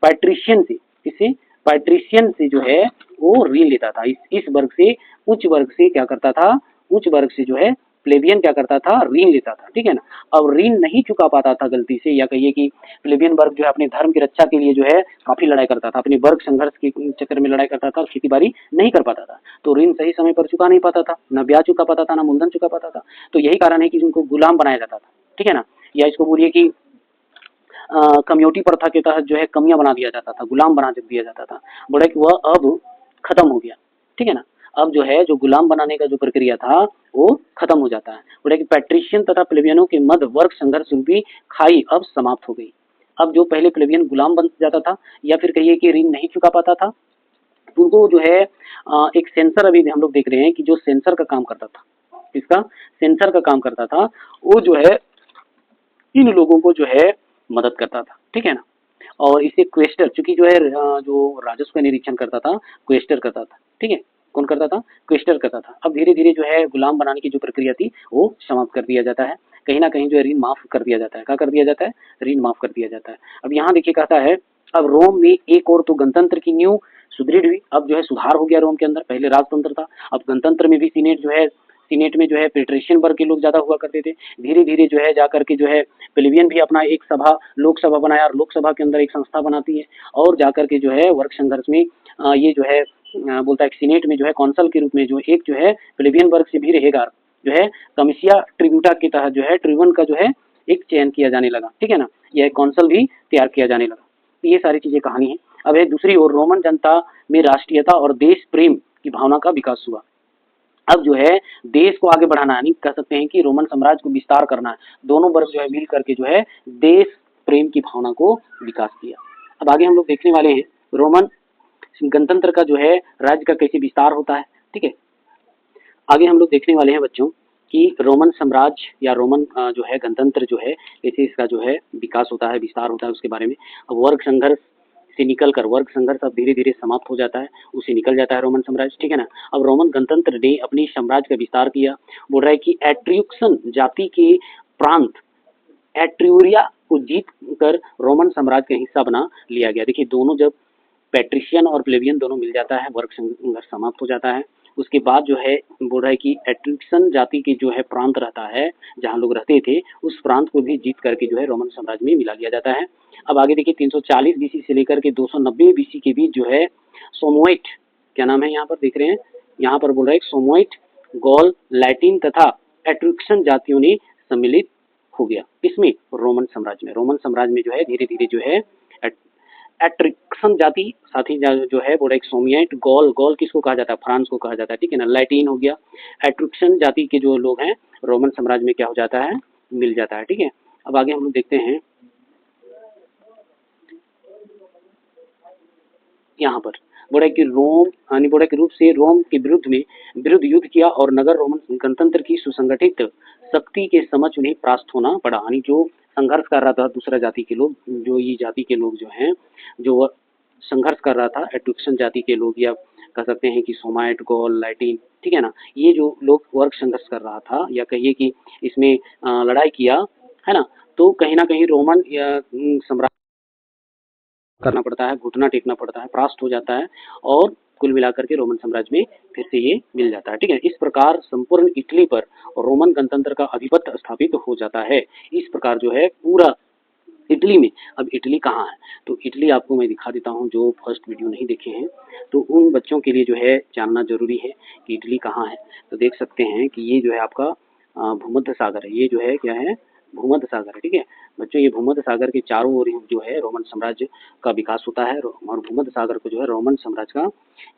पैट्रिशियन से, किसे? पैट्रिशियन से जो है वो ऋण लेता था। इस वर्ग से, उच्च वर्ग से क्या करता था, उच्च वर्ग से जो है प्लेबियन क्या करता था, ऋण लेता था, ठीक है ना। अब ऋण नहीं चुका पाता था गलती से, या कहिए कि प्लेबियन वर्ग जो है अपने धर्म की रक्षा के लिए जो है काफी लड़ाई करता था, अपने वर्ग संघर्ष के चक्कर में लड़ाई करता था, खेती बाड़ी नहीं कर पाता था, तो ऋण सही समय पर चुका नहीं पाता था, न ब्याज चुका पाता था, न मूलधन चुका पाता था। तो यही कारण है कि उनको गुलाम बनाया जाता था, ठीक है ना, या इसको बोलिए कि कम्युनिटी प्रथा के तहत जो है कमियां बना दिया जाता था, गुलाम बना दिया जाता था। बोले कि वह अब खत्म हो गया, ठीक है ना। अब जो है जो गुलाम बनाने का जो प्रक्रिया था वो खत्म हो जाता है। बोले कि पैट्रिशियन तथा प्लेबियनों के मध्य वर्ग संघर्ष रूपी खाई अब समाप्त हो गई। अब जो पहले प्लेबियन गुलाम बन जाता था, या फिर कहिए कि ऋण नहीं चुका पाता था, तो उनको जो है एक सेंसर, अभी हम लोग देख रहे हैं कि जो सेंसर का काम करता था, किसका? सेंसर का काम करता था, वो जो है इन लोगों को जो है मदद करता था, ठीक है ना। और इसे क्वेस्टर, चूंकि जो है जो राजस्व का निरीक्षण करता था क्वेस्टर करता था, ठीक है, कौन करता था? क्वेस्टर करता था। अब धीरे धीरे जो है गुलाम बनाने की जो प्रक्रिया थी वो समाप्त कर दिया जाता है, कहीं ना कहीं जो है ऋण माफ कर दिया जाता है। क्या कर दिया जाता है? ऋण माफ कर दिया जाता है। अब यहाँ देखिए कहता है अब रोम में एक और तो गणतंत्र की नींव सुदृढ़ हुई। अब जो है सुधार हो गया रोम के अंदर, पहले राजतंत्र था, अब गणतंत्र में भी सीनेट जो है, सीनेट में जो है पेट्रिशियन वर्ग के लोग ज्यादा हुआ करते थे। धीरे धीरे जो है जाकर के जो है प्लेबियन भी अपना एक सभा, लोकसभा बनाया, और लोकसभा के अंदर एक संस्था बनाती है, और जाकर के जो है वर्ग संघर्ष में ये जो है बोलता है सीनेट में जो है कौंसल के रूप में जो एक जो है प्लेबियन वर्ग से भी रहेगा, जो है कमिसिया ट्रिब्यूटा के तहत जो है ट्रिब्यून का जो है एक चयन किया जाने लगा, ठीक है ना, यह कौंसल भी तैयार किया जाने लगा। तो ये सारी चीजें कहानी है। अब है दूसरी ओर रोमन जनता में राष्ट्रीयता और देश प्रेम की भावना का विकास हुआ। अब जो है देश को आगे बढ़ाना, यानी कह सकते हैं कि रोमन साम्राज्य को विस्तार करना है, दोनों वर्ग जो है मिल करके जो है देश प्रेम की भावना को विकास किया। अब आगे हम लोग देखने वाले हैं रोमन गणतंत्र का जो है राज्य का कैसे विस्तार होता है। ठीक है, आगे हम लोग देखने वाले हैं बच्चों कि रोमन साम्राज्य या रोमन जो है गणतंत्र जो है कैसे इसका जो है विकास होता है, विस्तार होता है, उसके बारे में। अब वर्ग संघर्ष से निकल कर, वर्ग संघर्ष अब धीरे धीरे समाप्त हो जाता है, उससे निकल जाता है रोमन साम्राज्य। ठीक है ना। अब रोमन गणतंत्र ने अपनी साम्राज्य का विस्तार किया। बोल रहा है कि एट्रियुक्सन जाति के प्रांत एट्रियूरिया को जीत कर रोमन साम्राज्य का हिस्सा बना लिया गया। देखिए, दोनों जब पैट्रिशियन और प्लेबियन दोनों मिल जाता है, वर्ग संघर्ष समाप्त हो जाता है। उसके बाद जो है बोल रहा है कि एट्रिक्सन जाति के जो है प्रांत रहता है, जहाँ लोग रहते थे, उस प्रांत को भी जीत करके जो है रोमन साम्राज्य में मिला लिया जाता है। अब आगे देखिए, 340 बीसी से लेकर के 290 बीसी के बीच जो है सोमोइट, क्या नाम है यहाँ पर देख रहे हैं, यहाँ पर बोल रहा है सोमोइट, गौल, लैटिन तथा एट्रिक्सन जातियों ने सम्मिलित हो गया। इसमें रोमन साम्राज्य में, रोमन साम्राज्य में जो है धीरे धीरे जो है एट्रिक्सन जाति, साथ ही जो है बोला एक सोमियट, गॉल, गॉल किसको कहा जाता है, फ्रांस को कहा जाता है। ठीक है ना। लैटिन हो गया। एट्रिक्सन जाति के जो लोग हैं रोमन साम्राज्य में क्या हो जाता है, मिल जाता है। ठीक है। अब आगे हम लोग देखते हैं, यहाँ पर बोला कि रोम बोला के रूप से रोम के विरुद्ध युद्ध किया और नगर रोमन गणतंत्र की सुसंगठित शक्ति के समझ उन्हें परास्त होना पड़ा। यानी जो संघर्ष कर रहा था दूसरा जाति के लोग, जो ये जाति के लोग जो हैं, जो संघर्ष कर रहा था एट्रिक्सन जाति के लोग, या कह सकते हैं कि सोमाइट, गॉल, लैटिन, ठीक है ना, ये जो लोग वर्ग संघर्ष कर रहा था, या कहिए कि इसमें लड़ाई किया है ना, तो कहीं ना कहीं रोमन या सम्राट करना पड़ता है, घुटना टेकना पड़ता है, परास्त हो जाता है, और कुल मिलाकर के रोमन साम्राज्य में फिर से ये मिल जाता है। ठीक है। इस प्रकार संपूर्ण इटली पर रोमन गणतंत्र का आधिपत्य स्थापित हो जाता है। इस प्रकार जो है पूरा इटली में, अब इटली कहाँ है, तो इटली आपको मैं दिखा देता हूँ, जो फर्स्ट वीडियो नहीं देखे हैं तो उन बच्चों के लिए जो है जानना जरूरी है कि इटली कहाँ है। तो देख सकते हैं कि ये जो है आपका भूमध्य सागर है, ये जो है क्या है, भूमध्य सागर है। ठीक है बच्चों, ये भूमध्य सागर के चारों ओर जो है रोमन साम्राज्य का विकास होता है, और भूमध्य सागर को जो है रोमन साम्राज्य का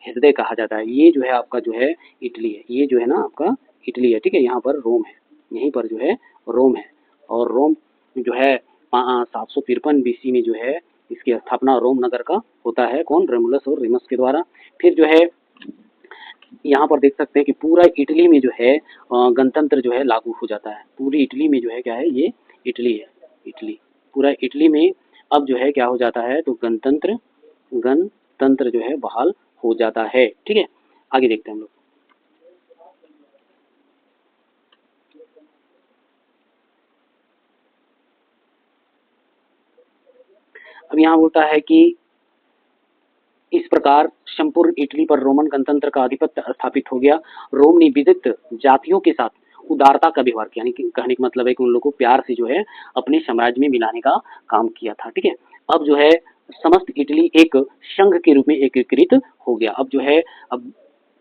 हृदय कहा जाता है। ये जो है आपका जो है इटली है, ये जो है ना आपका इटली है। ठीक है, यहाँ पर रोम है, यहीं पर जो है रोम है, और रोम जो है 753 बीसी में जो है इसकी स्थापना रोम नगर का होता है, कौन, रेमुलस और रेमस के द्वारा। फिर जो है यहाँ पर देख सकते हैं कि पूरा इटली में जो है गणतंत्र जो है लागू हो जाता है। पूरी इटली में जो है क्या है, ये इटली है, इटली, पूरा इटली में अब जो है क्या हो जाता है, तो गणतंत्र जो है बहाल हो जाता है। ठीक है, आगे देखते हैं हम लोग। अब यहाँ बोलता है कि इस प्रकार संपूर्ण इटली पर रोमन गणतंत्र का आधिपत्य स्थापित हो गया। रोम ने विविध जातियों के साथ उदारता का व्यवहार किया, यानी कि कहने का मतलब है कि उन लोगों को प्यार से जो है अपने साम्राज्य में मिलाने का काम किया था। ठीक है, अब जो है समस्त इटली एक संघ के रूप में एकीकृत हो गया। अब जो है, अब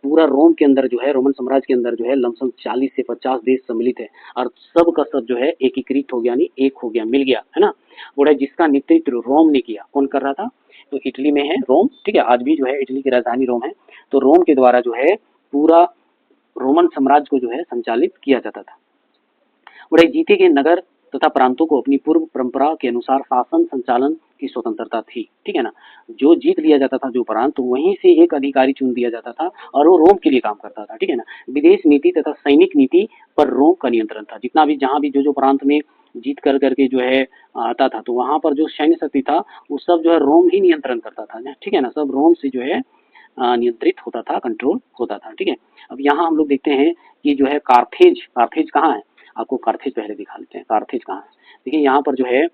पूरा रोम के अंदर जो है, रोमन साम्राज्य के अंदर जो है लमसम 40 से 50 देश सम्मिलित है, और सब का सब जो है एकीकृत हो गया, यानी एक हो गया, मिल गया, है ना। वो है जिसका नेतृत्व रोम ने किया। कौन कर रहा था, तो इटली में है रोम। ठीक है, आज भी जो है इटली की राजधानी रोम है, तो रोम के द्वारा जो है पूरा रोमन साम्राज्य को जो है संचालित किया जाता था। और जीते गए नगर तथा प्रांतों को अपनी पूर्व परंपरा के अनुसार शासन संचालन की स्वतंत्रता थी। ठीक है ना, जो जीत लिया जाता था जो प्रांत, तो वहीं से एक अधिकारी चुन दिया जाता था और वो रोम के लिए काम करता था। ठीक है ना, विदेश नीति तथा सैनिक नीति पर रोम का नियंत्रण था। जितना भी, जहाँ भी जो प्रांत में जीत कर करके जो है आता था, तो वहां पर जो सैन्य शक्ति था वो सब जो है रोम ही नियंत्रण करता था। ठीक है ना, सब रोम से जो है नियंत्रित होता था, कंट्रोल होता था। ठीक है, अब यहाँ हम लोग देखते हैं कि जो है कार्थेज, कार्थेज कहाँ है, आपको कार्थेज पहले दिखा लेते हैं, कार्थेज कहाँ है। देखिए यहाँ पर जो है,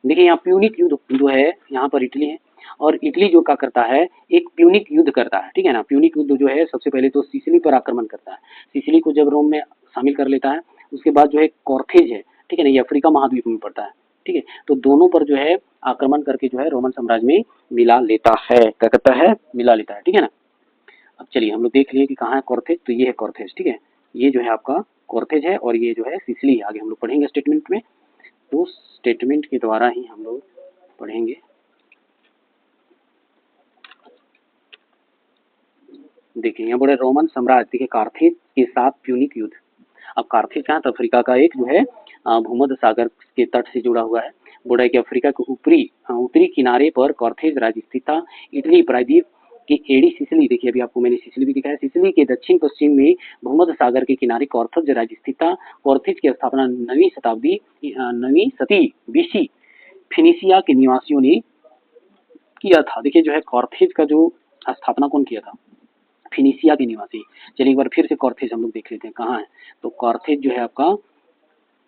देखिए यहाँ प्यूनिक युद्ध जो है, यहाँ पर इटली है, और इटली जो क्या करता है, एक प्यूनिक युद्ध करता है। ठीक है ना, प्यूनिक युद्ध जो है सबसे पहले तो सिसिली पर आक्रमण करता है। सिसिली को जब रोम में शामिल कर लेता है, उसके बाद जो है कॉर्थेज है, ठीक है ना, ये अफ्रीका महाद्वीप में पड़ता है। ठीक है, तो दोनों पर जो है आक्रमण करके जो है रोमन साम्राज्य में मिला लेता है, क्या करता है, मिला लेता है। ठीक है ना, अब चलिए हम लोग देख लिए कि कहाँ है कॉर्थेज, तो ये है कॉर्थेज। ठीक है, ये जो है आपका कॉर्थेज है, और ये जो है सिसिली है। आगे हम लोग पढ़ेंगे स्टेटमेंट में, तो स्टेटमेंट के द्वारा ही हम लोग पढ़ेंगे। देखिए यहाँ बड़े रोमन साम्राज्य, देखिए कार्थेज के साथ प्यूनिक युद्ध। अब कार्थेज कहाँ, अफ्रीका का एक जो है भूमध्य सागर के तट से जुड़ा हुआ है। बोल रहा है कि अफ्रीका के उत्तरी किनारे पर कॉर्थेज राज्य स्थित था। इटली प्रायद्वीप की एड़ी सिसिली, देखिए अभी आपको मैंने सिसिली भी दिखाया, सिसिली के दक्षिण पश्चिम में भूमध्य सागर के किनारे कॉर्थेज राज्य स्थित था। कॉर्थेज की स्थापना 9वीं सदी बीसी फिनिशिया के निवासियों ने किया था। देखिए जो है कॉर्थेज का जो स्थापना कौन किया था, फिनिशिया के निवासी। चलिए एक बार फिर से कॉर्थेज हम लोग देख लेते हैं कहाँ है। तो कॉर्थेज जो है आपका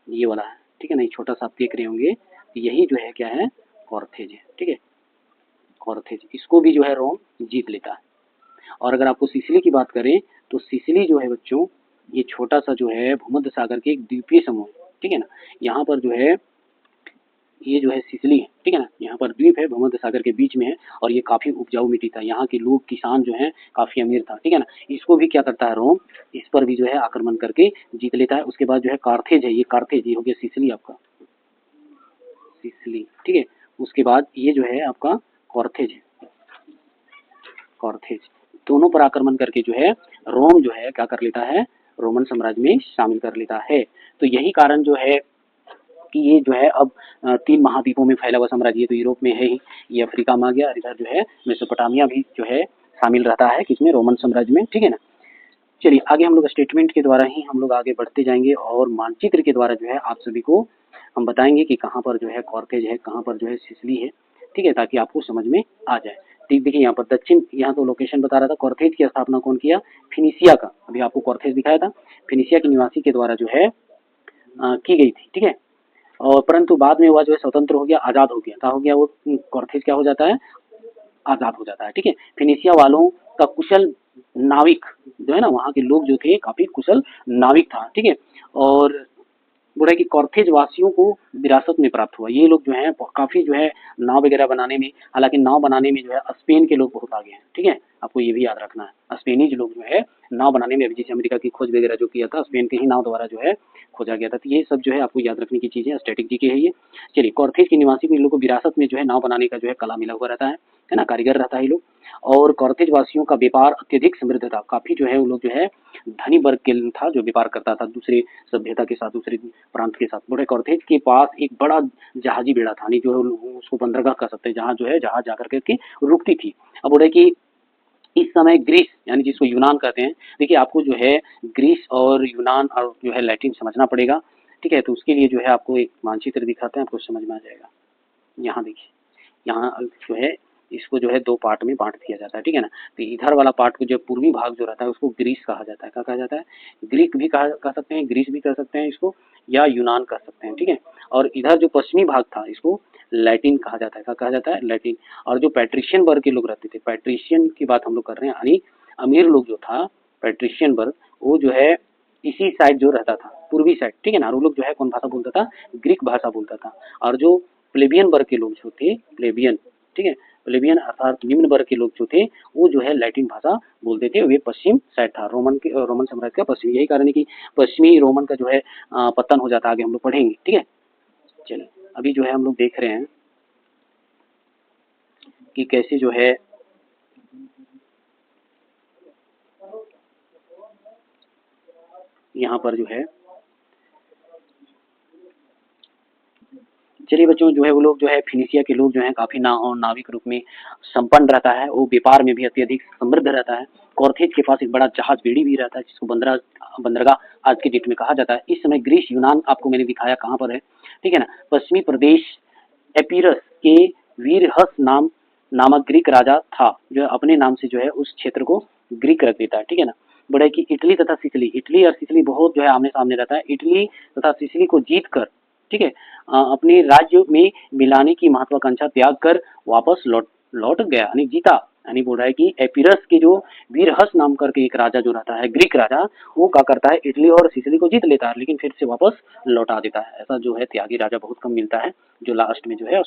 ये वाला है, ठीक है ना, ये छोटा सा आप देख रहे होंगे, यही जो है क्या है, कॉर्थेज है, ठीक है, कॉर्थेज। इसको भी जो है रोम जीत लेता है। और अगर आपको सिसिली की बात करें तो सिसिली जो है बच्चों, ये छोटा सा जो है भूमध्य सागर के एक द्वीपीय समूह है, ठीक है ना। यहाँ पर जो है ये जो है सिसिली है, ठीक है ना, यहाँ पर द्वीप है, भूमध्य सागर के बीच में है, और ये काफी उपजाऊ मिट्टी था। यहाँ के लोग किसान जो है काफी अमीर था, ठीक है ना। इसको भी क्या करता है रोम, इस पर भी जो है आक्रमण करके जीत लेता है। उसके बाद जो है कार्थेज है, ये कार्थेज, ये हो गया सिसिली आपका, सिसिली, ठीक है। उसके बाद ये जो है आपका कॉर्थेज है, कॉर्थेज। दोनों पर आक्रमण करके जो है रोम जो है क्या कर लेता है, रोमन साम्राज्य में शामिल कर लेता है। तो यही कारण जो है कि ये जो है अब 3 महाद्वीपों में फैला हुआ साम्राज्य, ये तो यूरोप में है ही, ये अफ्रीका में आ गया, और इधर जो है मेसोपोटामिया भी जो है शामिल रहता है किसमें, रोमन साम्राज्य में, ठीक है ना। चलिए आगे हम लोग स्टेटमेंट के द्वारा ही हम लोग आगे बढ़ते जाएंगे, और मानचित्र के द्वारा जो है आप सभी को हम बताएंगे कि कहाँ पर जो है कॉर्थेज है, कहाँ पर जो है सिसिली है, ठीक है, ताकि आपको समझ में आ जाए। ठीक, देखिए यहाँ पर दक्षिण, यहाँ तो लोकेशन बता रहा था, कॉर्थेज की स्थापना कौन किया, फिनिशिया का, अभी आपको कॉर्थेज दिखाया था, फिनिशिया के निवासी के द्वारा जो है की गई थी, ठीक है। और परंतु बाद में हुआ जो है स्वतंत्र हो गया, आजाद हो गया, क्या हो गया वो, कॉर्थेज क्या हो जाता है, आजाद हो जाता है, ठीक है। फिनिशिया वालों का कुशल नाविक जो है ना, वहाँ के लोग जो थे काफी कुशल नाविक था, ठीक है। और बोला कि कॉर्थेज वासियों को विरासत में प्राप्त हुआ। ये लोग जो है काफी जो है नाव वगैरह बनाने में, हालांकि नाव बनाने में जो है स्पेन के लोग बहुत आगे हैं, ठीक है, आपको ये भी याद रखना है। स्पेनिश लोग जो है नाव बनाने में, जैसे अमेरिका की खोज वगैरह जो किया था, स्पेन के ही नाव द्वारा जो है खोजा गया था। तो ये सब जो है आपको याद रखने की चीजें, स्टैटिक जी के है ये। चलिए, कॉर्थेज के निवासी को इन लोग को विरासत में जो है नाव बनाने का जो है कला मिला हुआ रहता है ना, कारीगर रहता है ये लोग। और कॉर्थेज वासियों का व्यापार अत्यधिक समृद्ध था, काफी जो है वो लोग जो है धनी वर्ग के था, जो व्यापार करता था दूसरे सभ्यता के साथ, दूसरे प्रांत के साथ। बोले कॉर्थेज के पास एक बड़ा जहाजी बेड़ा था, नहीं जो उसको बंदरगाह कह सकते हैं, जहाँ जो है जहाज जाकर के रुकती थी। अब बोले कि इस समय ग्रीस, यानी जिसको यूनान कहते हैं, देखिए आपको जो है ग्रीस और यूनान और जो है लैटिन समझना पड़ेगा, ठीक है। तो उसके लिए जो है आपको एक मानचित्र दिखाते हैं, आपको समझ में आ जाएगा। यहाँ देखिए, यहाँ जो है इसको जो है 2 पार्ट में बांट दिया जाता है, ठीक है ना। तो इधर वाला पार्ट को जो पूर्वी भाग जो रहता है उसको ग्रीस कहा जाता है। क्या कहा जाता है, ग्रीक भी कह सकते हैं, ग्रीस भी कह सकते हैं इसको, या यूनान कह सकते हैं, ठीक है। और इधर जो पश्चिमी भाग था इसको लैटिन कहा जाता है। क्या कहा जाता है, लैटिन। और जो पैट्रिशियन वर्ग के लोग रहते थे, पैट्रिशियन की बात हम लोग कर रहे हैं, यानी अमीर लोग जो था पैट्रिशियन वर्ग, वो जो है इसी साइड जो रहता था, पूर्वी साइड, ठीक है ना। और वो लोग जो है कौन भाषा बोलता था, ग्रीक भाषा बोलता था। और जो प्लेबियन वर्ग के लोग जो थे, प्लेबियन, ठीक है, प्लेबियन अर्थात निम्न वर्ग के लोग जो थे वो जो है लैटिन भाषा बोलते थे। वे पश्चिम साइड था, रोमन साम्राज्य का पश्चिम। यही कारण है कि पश्चिमी रोमन का जो है पतन हो जाता है, आगे हम लोग पढ़ेंगे, ठीक है। चलिए अभी जो है हम लोग देख रहे हैं कि कैसे जो है यहाँ पर जो है, चलिए बच्चों, जो है वो लोग जो है फिनिशिया के लोग जो है काफी नाविक रूप में संपन्न रहता है, वो व्यापार में भी अत्यधिक समृद्ध रहता है। कॉर्थेज के पास एक बड़ा जहाज बेड़ी भी रहता है, जिसको बंदरगाह आज के डेट में कहा जाता है। इस समय ग्रीस, यूनान आपको मैंने दिखाया कहाँ पर है, ठीक है ना। पश्चिमी प्रदेश एपीरस के वीरहस नामक ग्रीक राजा था, जो है अपने नाम से जो है उस क्षेत्र को ग्रीक रख देता है, ठीक है ना। बड़ा कि इटली तथा सिसिली, इटली और सिसिली बहुत जो है आमने सामने रहता है। इटली तथा सिसिली को जीत कर, ठीक है, अपने राज्य में मिलाने की महत्वाकांक्षा त्याग कर वापस लौट गया, यानी जीता। यानी बोल रहा है कि एपीरस के जो वीरहस नाम करके एक राजा जो रहता है, ग्रीक राजा, वो क्या करता है, इटली और सिसिली को जीत लेता है, लेकिन फिर से वापस लौटा देता है। ऐसा जो है त्यागी राजा बहुत कम मिलता है, जो लास्ट में जो है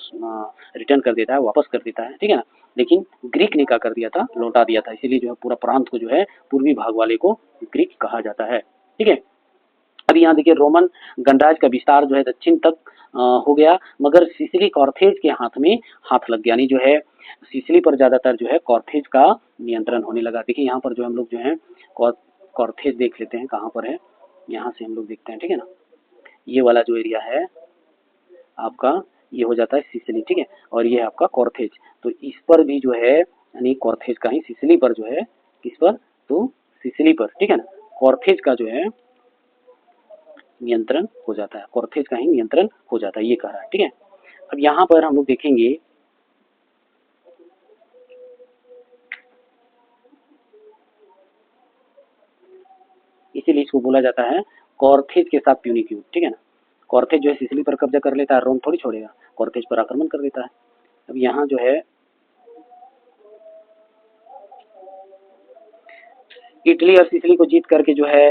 रिटर्न कर देता है, वापस कर देता है, ठीक है ना। लेकिन ग्रीक ने क्या कर दिया था, लौटा दिया था। इसीलिए जो है पूरा प्रांत को जो है पूर्वी भाग वाले को ग्रीक कहा जाता है, ठीक है। अभी यहाँ देखिए रोमन गणराज्य का विस्तार जो है दक्षिण तक हो गया, मगर सिसिली कॉर्थेज के हाथ में हाथ लग गया, यानी जो है सिसिली पर ज्यादातर जो है कॉर्थेज का नियंत्रण होने लगा। देखिए यहाँ पर जो हम लोग जो है कॉर्थेज देख लेते हैं कहाँ पर है, यहाँ से हम लोग देखते हैं, ठीक है ना। ये वाला जो एरिया है आपका, ये हो जाता है सिसिली, ठीक है। और ये है आपका कॉर्थेज, तो इस पर भी जो है यानी कॉर्थेज का ही सिसिली पर जो है, किस पर, तो सिसिली पर, ठीक है ना, कॉर्थेज का जो है नियंत्रण हो जाता है, कॉर्थेज का ही नियंत्रण हो जाता है, ये कह रहा है, ठीक है। अब यहाँ पर हम लोग देखेंगे इसीलिए इसको बोला जाता है कॉर्थेज के साथ प्यूनिक युद्ध, ठीक है ना। कॉर्थेज जो है सिसिली पर कब्जा कर लेता है, रोम थोड़ी छोड़ेगा, कॉर्थेज पर आक्रमण कर देता है। अब यहाँ जो है इटली और सिसिली को जीत करके जो है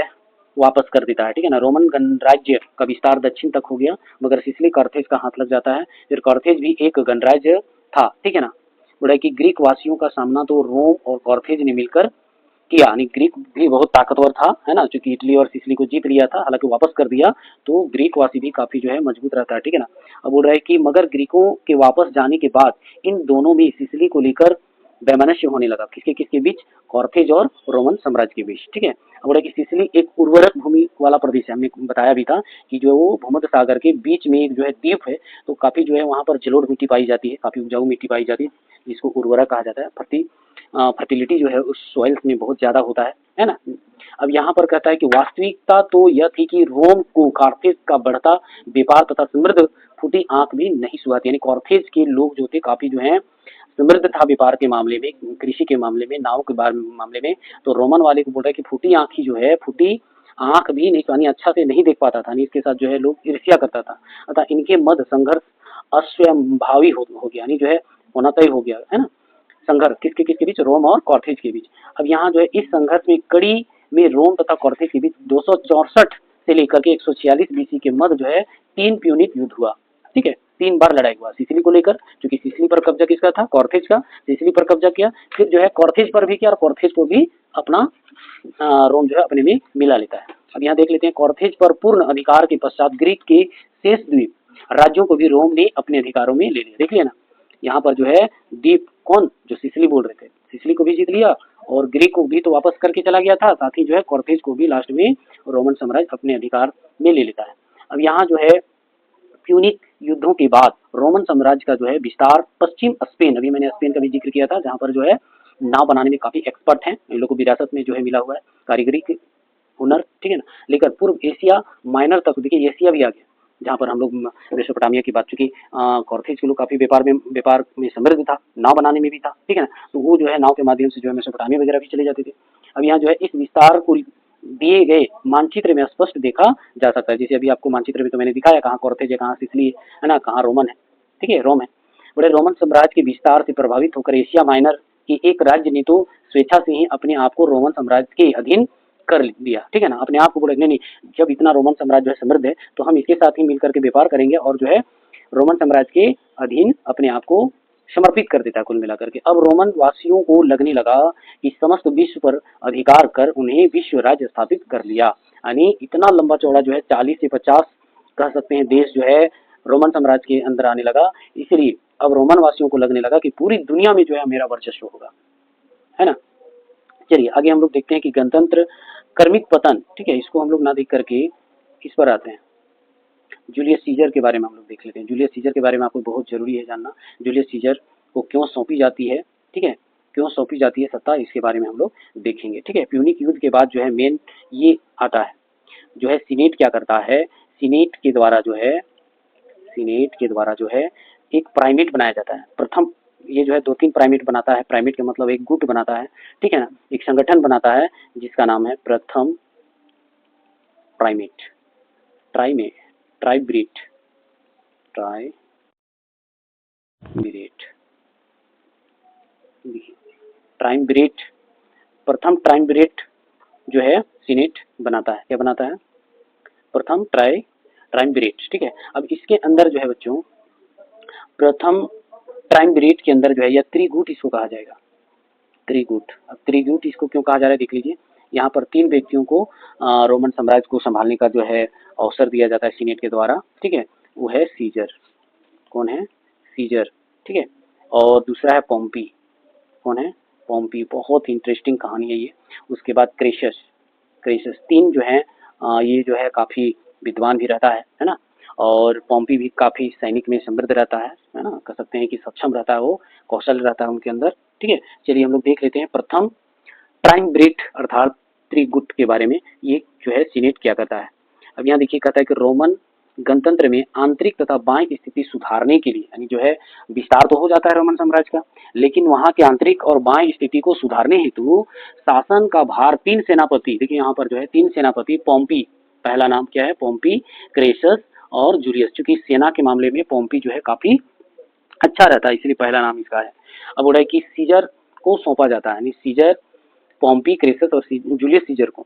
वापस कर देता है, ठीक है ना। रोमन गणराज्य का विस्तार दक्षिण तक हो गया, मगर सिसिली कॉर्थेज का हाथ लग जाता है। फिर कॉर्थेज भी एक गणराज्य था, ठीक है ना। बोला कि ग्रीक वासियों का सामना तो रोम और कॉर्थेज ने मिलकर किया, यानी ग्रीक भी बहुत ताकतवर था, है ना, क्योंकि इटली और सिसिली को जीत लिया था, हालांकि वापस कर दिया, तो ग्रीक वासी भी काफी जो है मजबूत रहता है, ठीक है ना। अब बोल रहा है कि मगर ग्रीकों के वापस जाने के बाद इन दोनों में सिसिली को लेकर वैमनस्य होने लगा, किसके किसके बीच, कॉर्थेज और रोमन साम्राज्य के बीच, ठीक है। अब बोला कि सिसिली एक उर्वरक भूमि वाला प्रदेश है, हमने बताया भी था कि जो वो भूमध्य सागर के बीच में एक जो है द्वीप है, तो काफी जो है वहां पर जलोढ़ मिट्टी पाई जाती है, काफी उपजाऊ मिट्टी पाई जाती है, जिसको उर्वरक कहा जाता है। फर्टिलिटी जो है उस सॉइल्स में बहुत ज्यादा होता है ना। अब यहाँ पर कहता है कि वास्तविकता तो यह थी कि रोम को कॉर्थेज का बढ़ता व्यापार तथा समृद्ध फूटी आंख भी नहीं सुहाती, यानी कॉर्थेज के लोग जो थे काफी जो है समृद्ध था व्यापार के मामले में, कृषि के मामले में, नाव के मामले में, तो रोमन वाले को बोल रहा है कि फूटी आंखी जो है, फूटी आंख भी नहीं, यानी अच्छा से नहीं देख पाता था, इसके साथ जो है लोग ईर्ष्या करता था, अतः इनके मध्य संघर्ष अस्वयंभावी हो गया, यानी जो है होना तय हो गया, है ना। संघर्ष किसके किसके बीच, रोम और कॉर्थेज के बीच। अब यहाँ जो है इस संघर्ष में कड़ी में रोम तथा कॉर्थेज के बीच 264 से लेकर के 146 बीसी के मध्य जो है 3 प्यूनिक युद्ध हुआ, ठीक है। 3 बार लड़ाई हुआ सिसिली को लेकर, क्योंकि सिसिली पर कब्जा किसका था, कॉर्थेज का, सिसिली पर कब्जा किया, फिर जो है कॉर्थेज पर भी किया, और कॉर्थेज को भी अपना रोम जो है अपने में मिला लेता है। अब यहाँ देख लेते हैं, कॉर्थेज पर पूर्ण अधिकार के पश्चात ग्रीक के शेष द्वीप राज्यों को भी रोम ने अपने अधिकारों में ले लिया, देख लिया ना। यहाँ पर जो है द्वीप कौन, जो सिसिली बोल रहे थे, सिसिली को भी जीत लिया, और ग्रीक को भी तो वापस करके चला गया था, साथ ही जो है कॉर्थेज को भी लास्ट में रोमन साम्राज्य अपने अधिकार में ले लेता है। अब यहाँ जो है प्यूनिक युद्धों के बाद रोमन साम्राज्य का जो है विस्तार पश्चिम स्पेन, अभी मैंने स्पेन का भी जिक्र किया था, जहाँ पर जो है नाव बनाने में काफी एक्सपर्ट हैं, इन लोगों को विरासत में जो है मिला हुआ है कारीगरी के हुनर, ठीक है ना। लेकर पूर्व एशिया माइनर तक, देखिए एशिया भी आ गया, जहाँ पर हम लोग मेसोपोटामिया की बात, चूंकि कॉर्थेज के लोग काफी व्यापार में समृद्ध था, नाव बनाने में भी था, ठीक है ना, तो वो जो है नाव के माध्यम से जो है मेसोपोटामिया वगैरह भी चले जाते थे। अब यहाँ जो है इस विस्तार को दिए गए मानचित्र में स्पष्ट देखा जा सकता है, जैसे अभी आपको मानचित्र में तो मैंने दिखाया कहाँ कॉर्थेज है, कहाँ सिसिली है ना, कहाँ रोमन है, ठीक है, रोम है। बड़े रोमन साम्राज्य के विस्तार से प्रभावित होकर एशिया माइनर की एक राज्य ने तो स्वेच्छा से ही अपने आप को रोमन साम्राज्य के अधीन कर दिया, ठीक है ना, अपने आप को बोले नहीं नहीं, जब इतना रोमन साम्राज्य जो है समृद्ध है, तो हम इसके साथ ही मिलकर के व्यापार करेंगे, और जो है रोमन साम्राज्य के अधीन अपने आप को समर्पित कर देता है कुल मिलाकर के। अब रोमन वासियों को लगने लगा कि समस्त विश्व पर अधिकार कर उन्हें विश्व राज्य स्थापित कर लिया, यानी इतना लंबा चौड़ा जो है 40 से 50 कह सकते हैं देश जो है रोमन साम्राज्य के अंदर आने लगा। इसलिए अब रोमन वासियों को लगने लगा कि पूरी दुनिया में जो है मेरा वर्चस्व होगा, है ना। चलिए आगे हम लोग देखते हैं कि गणतंत्र कर्मिक पतन, ठीक है, इसको हम लोग ना देख करके इस पर आते हैं, जूलियस सीजर के बारे में हम लोग देख लेते हैं। जूलियस सीजर के बारे में आपको बहुत जरूरी है जानना, जूलियस सीजर को क्यों सौंपी जाती है, ठीक है, क्यों सौंपी जाती है सत्ता, इसके बारे में हम लोग देखेंगे, ठीक है। प्यूनिक युद्ध के बाद जो है मेन ये आता है, जो है सीनेट क्या करता है, सीनेट के द्वारा जो है, सीनेट के द्वारा जो है एक प्राइमेट बनाया जाता है, प्रथम ये जो है 2-3 प्राइमेट बनाता है, प्राइमेट का मतलब एक गुट बनाता है, ठीक है ना, एक संगठन बनाता है जिसका नाम है प्रथम प्राइमेट, ट्राइमे ट्राइब्रेट ट्राइब्रेट ट्राइब्रेट प्रथम ट्राइब्रेट जो है सीनेट बनाता है, क्या बनाता है, प्रथम ट्राइब्रेट, ठीक है। अब इसके अंदर जो है बच्चों प्रथम ट्राइब्रेट के अंदर जो है या त्रिगुट इसको कहा जाएगा, त्रिगुट। अब त्रिगुट इसको क्यों कहा जा रहा है देख लीजिए, यहाँ पर 3 व्यक्तियों को रोमन साम्राज्य को संभालने का जो है अवसर दिया जाता है सीनेट के द्वारा, ठीक है, वो है सीजर, कौन है, सीजर, ठीक है, और दूसरा है पोम्पी, कौन है, पोम्पी, बहुत इंटरेस्टिंग कहानी है ये। उसके बाद क्रेशस, क्रेशस 3 जो है ये जो है काफी विद्वान भी रहता है ना। और पॉम्पी भी काफी सैनिक में समृद्ध रहता है ना, कह सकते हैं कि सक्षम रहता है, वो कौशल रहता है उनके अंदर। ठीक है, चलिए हम लोग देख लेते हैं प्रथम ट्राइमविरेट अर्थात त्रिगुट के बारे में। ये जो है सीनेट क्या करता है। अब यहाँ देखिए कहता है कि रोमन गणतंत्र में आंतरिक तथा बाह्य स्थिति सुधारने के लिए, यानी जो है विस्तार तो हो जाता है रोमन साम्राज्य का, लेकिन वहां के आंतरिक और बाह्य स्थिति को सुधारने हेतु शासन का भार तीन सेनापति, देखिए यहाँ पर जो है तीन सेनापति पॉम्पी, पहला नाम क्या है पॉम्पी, क्रेसस और जूलियस, चूंकि सेना के मामले में पॉम्पी जो है काफी अच्छा रहता है इसलिए पहला नाम इसका है। अब बोला है कि सीजर को सौंपा जाता है, यानी सीजर, पॉम्पी, क्रेसस और जूलियस सीजर को,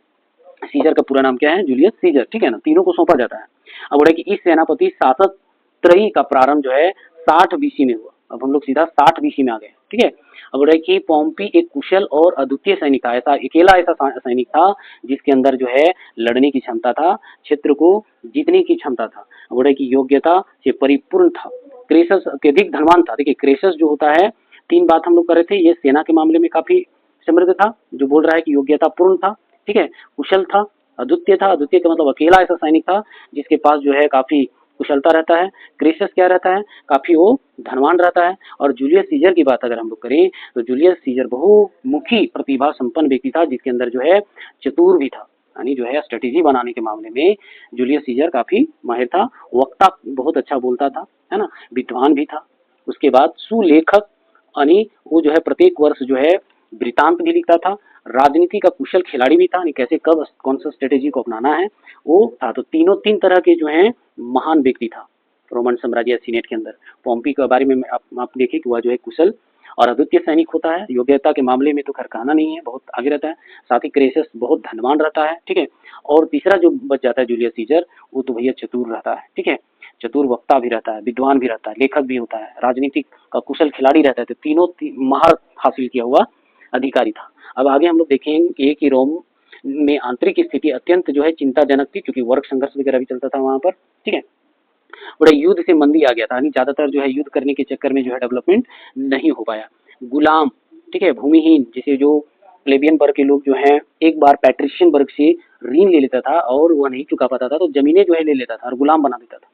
सीजर का पूरा नाम क्या है जूलियस सीजर, ठीक है ना, तीनों को सौंपा जाता है। अब बोला कि इस सेनापति शासक त्रयी का प्रारंभ जो है 60 बीसी में हुआ। अब हम लोग सीधा 60 बीसी में आ गए, ठीक है। अब बोला कि पॉम्पी एक कुशल और अद्वितीय सैनिक था, ऐसा अकेला ऐसा सैनिक था जिसके अंदर जो है लड़ने की क्षमता था, क्षेत्र को जीतने की क्षमता था। अब बोला कि योग्यता से परिपूर्ण था। क्रेसस अत्यधिक धनवान था। देखिए क्रेसस जो होता है, तीन बात हम लोग कर रहे थे, ये सेना के मामले में काफी समृद्ध था, जो बोल रहा है कि योग्यता पूर्ण था, ठीक है, कुशल था, अद्वितीय था, अद्वितीय का मतलब अकेला ऐसा सैनिक था जिसके पास जो है काफी कुशलता रहता है। क्रेसस क्या रहता है, काफी वो धनवान रहता है। और जूलियस सीजर की बात अगर हम लोग करें तो जूलियस सीजर बहुमुखी प्रतिभा संपन्न व्यक्ति था जिसके अंदर जो है चतुर भी था, यानी जो है स्ट्रेटेजी बनाने के मामले में जूलियस सीजर काफी माहिर था। वक्ता बहुत अच्छा बोलता था, है ना, विद्वान भी था। उसके बाद सुलेखक, यानी वो जो है प्रत्येक वर्ष जो है वृतांत भी लिखता था। राजनीति का कुशल खिलाड़ी भी था, यानी कैसे कब कौन सा स्ट्रेटेजी को अपनाना है वो था। तो तीनों तीन तरह के जो है महान व्यक्ति था रोमन साम्राज्य सीनेट के अंदर। पॉम्पी के बारे में आप देखिए कि वह जो है कुशल और अद्वितीय सैनिक होता है, योग्यता के मामले में तो खैर कहना नहीं है, बहुत आगे रहता है। साथ ही क्रेसस बहुत धनवान रहता है, ठीक है। और तीसरा जो बच जाता है जूलियस सीजर, वो तो भैया चतुर रहता है, ठीक है, चतुर वक्ता भी रहता है, विद्वान भी रहता है, लेखक भी होता है, राजनीतिक का कुशल खिलाड़ी रहता है। तो तीनों महारत हासिल किया हुआ अधिकारी था। अब आगे हम लोग देखेंगे कि रोम में आंतरिक स्थिति अत्यंत जो है चिंताजनक थी, क्योंकि वर्ग संघर्ष वगैरह भी चलता था वहां पर, ठीक है। बड़ा युद्ध से मंदी आ गया था, यानी ज्यादातर जो है युद्ध करने के चक्कर में जो है डेवलपमेंट नहीं हो पाया। गुलाम, ठीक है, भूमिहीन, जैसे जो प्लेबियन वर्ग के लोग जो हैं, एक बार पैट्रिशियन वर्ग से ऋण ले लेता था और वह नहीं चुका पाता था तो जमीनें जो है ले लेता था और गुलाम बना देता था।